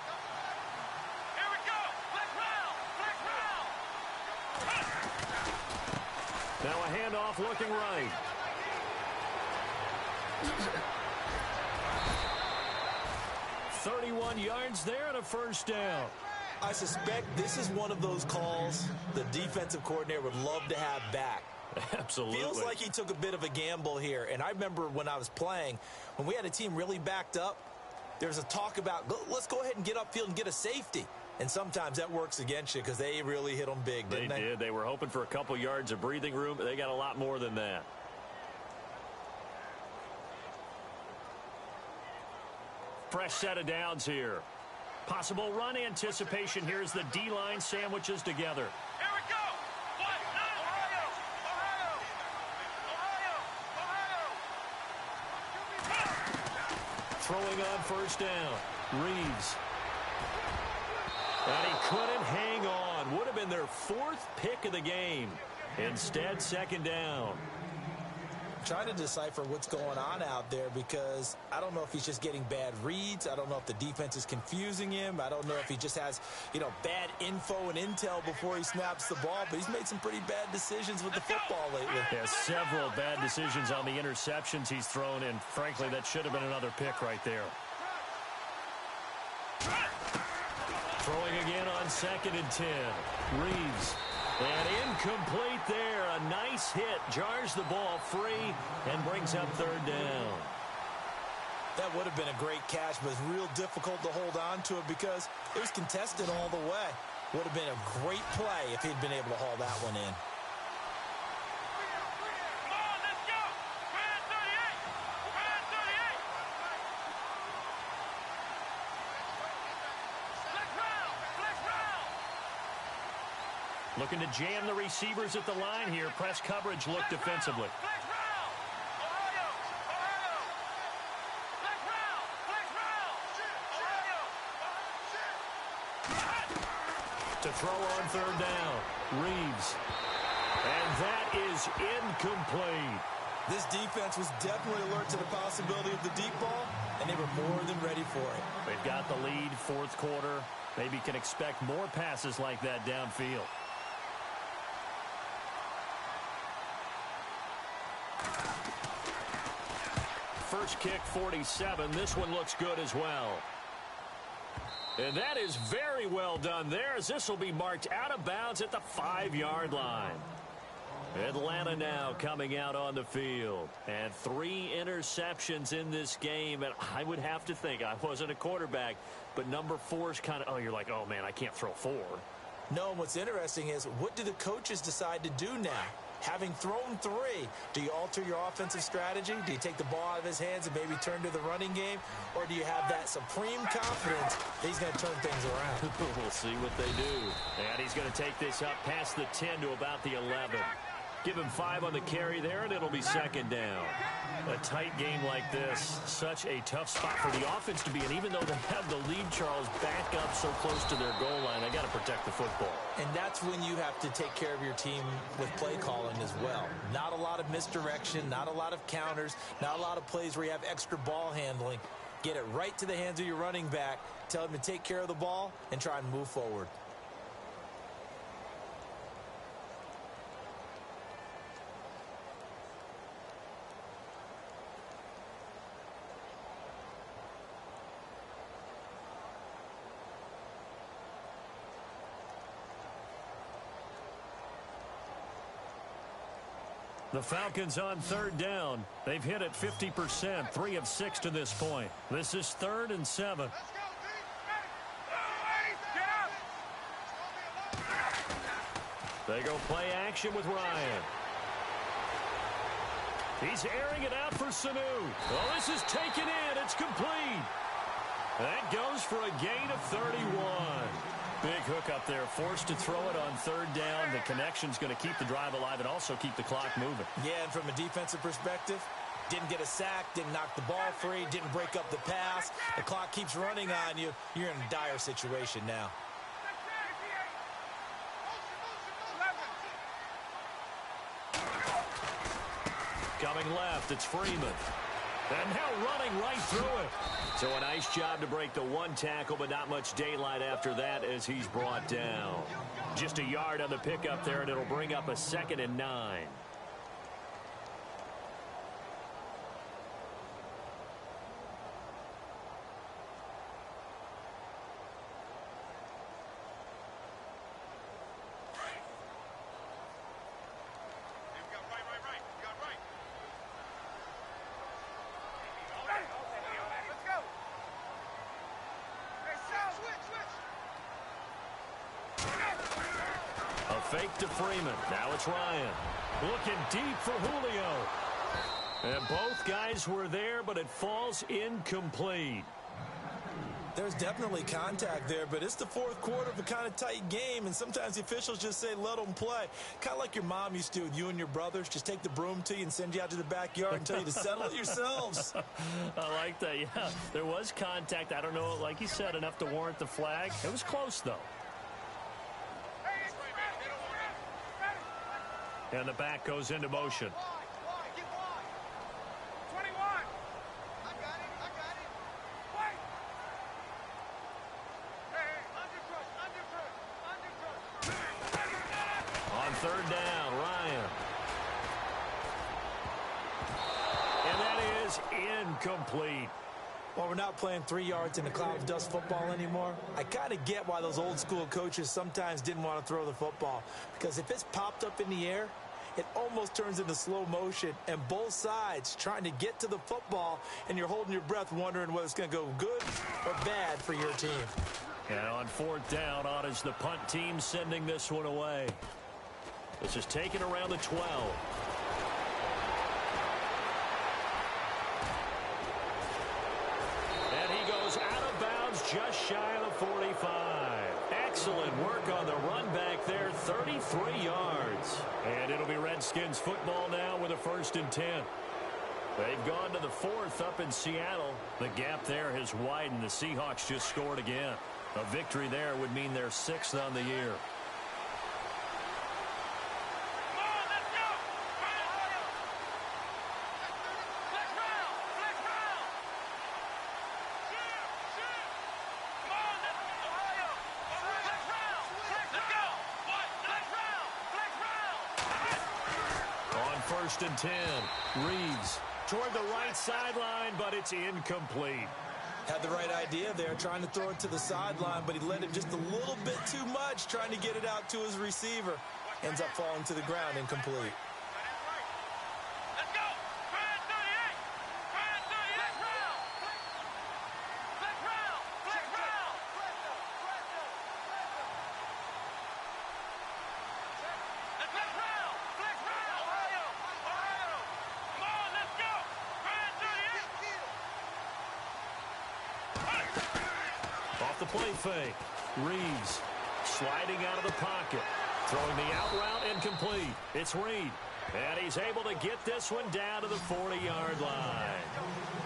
Now a handoff looking right. "31 yards there and a first down." I suspect this is one of those calls the defensive coordinator would love to have back. Absolutely. Feels like he took a bit of a gamble here. And I remember when I was playing, when we had a team really backed up, there was a talk about, let's go ahead and get upfield and get a safety. And sometimes that works against you because they really hit them big, didn't they? They did. They were hoping for a couple yards of breathing room, but they got a lot more than that. Fresh set of downs here. Possible run anticipation here as the D-line sandwiches together. Here we go. Ohio. Throwing on first down. Reeves. And he couldn't hang on. Would have been their 4th pick of the game. Instead, second down. Trying to decipher what's going on out there because I don't know if he's just getting bad reads. I don't know if the defense is confusing him. I don't know if he just has, bad info and intel before he snaps the ball. But he's made some pretty bad decisions with the football lately. Yeah, several bad decisions on the interceptions he's thrown, and frankly, that should have been another pick right there. Throwing again on 2nd and 10. Reeves. And incomplete there. A nice hit. Jars the ball free and brings up third down. That would have been a great catch, but it's real difficult to hold on to it because it was contested all the way. Would have been a great play if he'd been able to haul that one in. Come on, let's go. Grand 38. Grand 38. Flex round. Flex round. Looking to jam the receivers at the line here. Press coverage look defensively. Flex round. Ohio. Ohio. Flex round. Flex round. Ohio. To throw on third down. Reeves. And that is incomplete. This defense was definitely alert to the possibility of the deep ball, and they were more than ready for it. They've got the lead, fourth quarter. Maybe can expect more passes like that downfield. First kick, 47. This one looks good as well. And that is very well done there, as this will be marked out of bounds at the 5-yard line. Atlanta now coming out on the field. And 3 interceptions in this game. And I would have to think, I wasn't a quarterback, but number 4 is kind of, oh, you're like, oh, man, I can't throw 4. No, what's interesting is, what do the coaches decide to do now? Having thrown 3, do you alter your offensive strategy? Do you take the ball out of his hands and maybe turn to the running game? Or do you have that supreme confidence that he's going to turn things around? We'll see what they do. And he's going to take this up past the 10 to about the 11. Give him 5 on the carry there, and it'll be second down. A tight game like this, such a tough spot for the offense to be in. Even though they have the lead, Charles, back up so close to their goal line, they got to protect the football. And that's when you have to take care of your team with play calling as well. Not a lot of misdirection, not a lot of counters, not a lot of plays where you have extra ball handling. Get it right to the hands of your running back, tell him to take care of the ball, and try and move forward. The Falcons on third down. They've hit it 50%, 3 of 6 to this point. This is 3rd and 7. They go play action with Ryan. He's airing it out for Sanu. Oh, this is taken in. It's complete. That goes for a gain of 31. Big hook up there, forced to throw it on third down. The connection's going to keep the drive alive and also keep the clock moving. Yeah, and from a defensive perspective, didn't get a sack, didn't knock the ball free, didn't break up the pass. The clock keeps running on you. You're in a dire situation now. Coming left, it's Freeman. And now running right through it. So a nice job to break the 1 tackle, but not much daylight after that as he's brought down. Just a yard on the pickup there, and it'll bring up a 2nd and 9. Fake to Freeman. Now it's Ryan. Looking deep for Julio. And both guys were there, but it falls incomplete. There's definitely contact there, but it's the 4th quarter of a kind of tight game, and sometimes the officials just say, let them play. Kind of like your mom used to with you and your brothers. Just take the broom to you and send you out to the backyard and tell you to settle it yourselves. I like that, yeah. There was contact. I don't know, like you said, enough to warrant the flag. It was close, though. And the back goes into motion. 21. I got it. Wait. Hey, under. On third down, Ryan. And that is incomplete. Well, we're not playing 3 yards in a cloud of dust football anymore. I kind of get why those old school coaches sometimes didn't want to throw the football. Because if it's popped up in the air, it almost turns into slow motion, and both sides trying to get to the football, and you're holding your breath wondering whether it's going to go good or bad for your team. And on fourth down, on is the punt team sending this one away. This is taken around the 12. And he goes out of bounds just shy of the 45. Excellent work on the run back there, 33 yards. And it'll be Redskins football now with a 1st and 10. They've gone to the 4th up in Seattle. The gap there has widened. The Seahawks just scored again. A victory there would mean they're 6th on the year. First and 10. Reeves toward the right sideline, but it's incomplete. Had the right idea there, trying to throw it to the sideline, but he led him just a little bit too much, trying to get it out to his receiver. Ends up falling to the ground, incomplete. Off the play fake. Reeves sliding out of the pocket. Throwing the out route incomplete. It's Reed. And he's able to get this one down to the 40-yard line.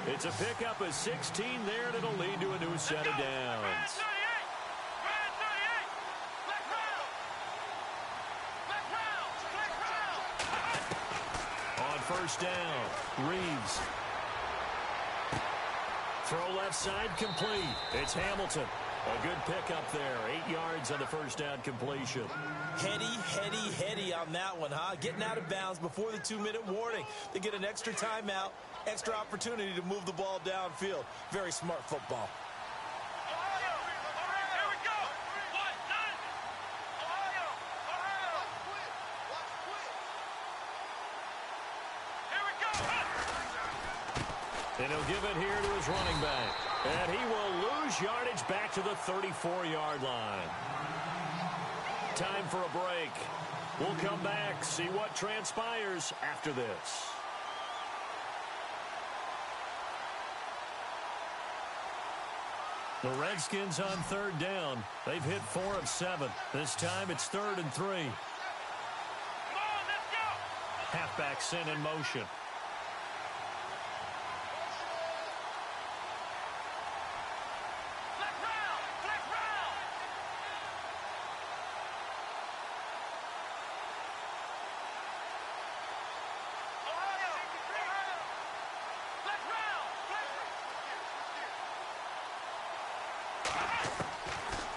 It's a pickup of 16 there, and it'll lead to a new set of downs. On first down, Reeves. Throw left side complete. It's Hamilton. A good pickup there. 8 yards on the first down completion. Heady on that one, huh? Getting out of bounds before the 2-minute warning. They get an extra timeout, extra opportunity to move the ball downfield. Very smart football. And he'll give it here to his running back. And he will lose yardage back to the 34-yard line. Time for a break. We'll come back, see what transpires after this. The Redskins on third down. They've hit 4 of 7. This time it's 3rd and 3. Halfback sent in motion.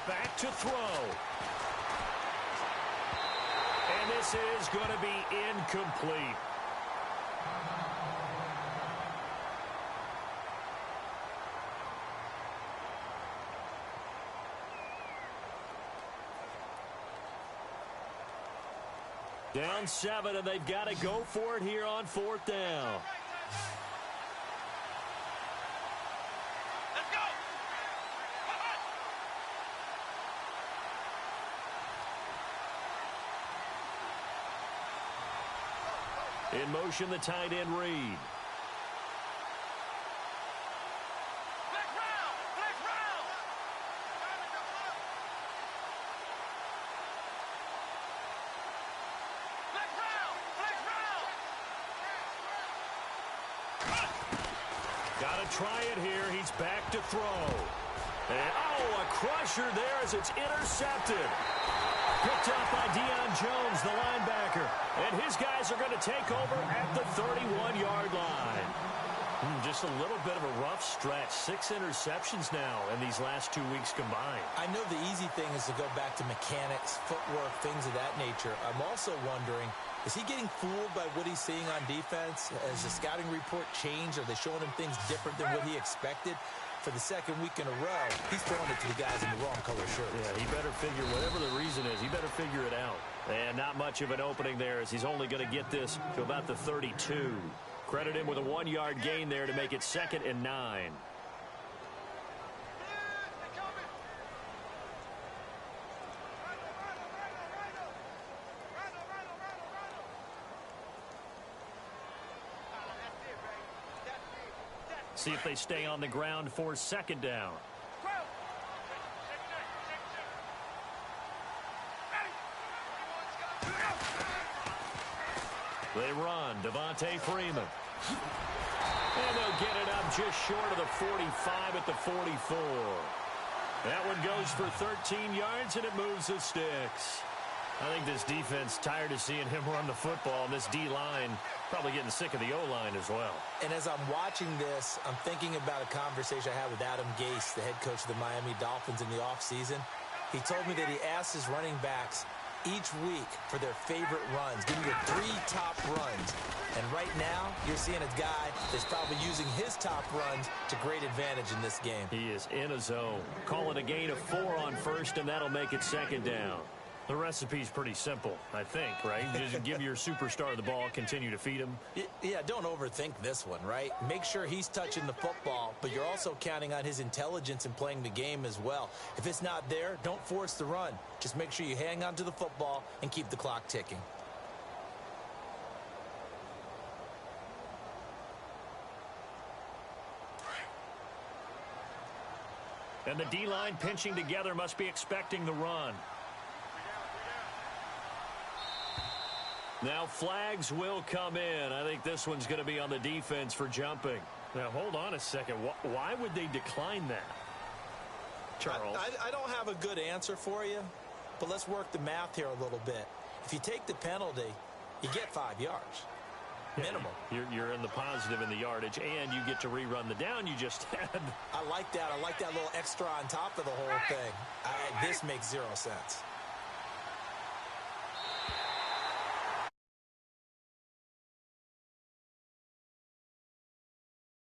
Back to throw. And this is going to be incomplete. Down 7, and they've got to go for it here on 4th down. In motion, the tight end, Reed. Got to try it here. He's back to throw. And, a crusher there as it's intercepted. Picked up by Deion Jones, the linebacker. And his guys are going to take over at the 31-yard line. Just a little bit of a rough stretch. 6 interceptions now in these last 2 weeks combined. I know the easy thing is to go back to mechanics, footwork, things of that nature. I'm also wondering, is he getting fooled by what he's seeing on defense? Has the scouting report changed? Are they showing him things different than what he expected? for the second week in a row, he's throwing it to the guys in the wrong color shirts. Yeah, he better figure, whatever the reason is, he better figure it out. And not much of an opening there, as he's only going to get this to about the 32. Credit him with a 1-yard gain there to make it 2nd and 9. See if they stay on the ground for 2nd down. They run. Devontae Freeman. And they'll get it up just short of the 45 at the 44. That one goes for 13 yards, and it moves the sticks. I think this defense tired of seeing him run the football, and this D-line probably getting sick of the O-line as well. And as I'm watching this, I'm thinking about a conversation I had with Adam Gase, the head coach of the Miami Dolphins in the offseason. He told me that he asked his running backs each week for their favorite runs. Give me your 3 top runs. And right now, you're seeing a guy that's probably using his top runs to great advantage in this game. He is in a zone. Call it a gain of 4 on first, and that'll make it 2nd down. The recipe's pretty simple, I think, right? Just give your superstar the ball, continue to feed him. Yeah, don't overthink this one, right? Make sure he's touching the football, but you're also counting on his intelligence in playing the game as well. If it's not there, don't force the run. Just make sure you hang on to the football and keep the clock ticking. And the D-line pinching together must be expecting the run. Now flags will come in. I think this one's going to be on the defense for jumping. Now hold on a second. Why would they decline that? Charles? I don't have a good answer for you, but let's work the math here a little bit. If you take the penalty, you get 5 yards. Minimum. You're in the positive in the yardage, and you get to rerun the down you just had. I like that. I like that little extra on top of the whole thing. This makes 0 sense.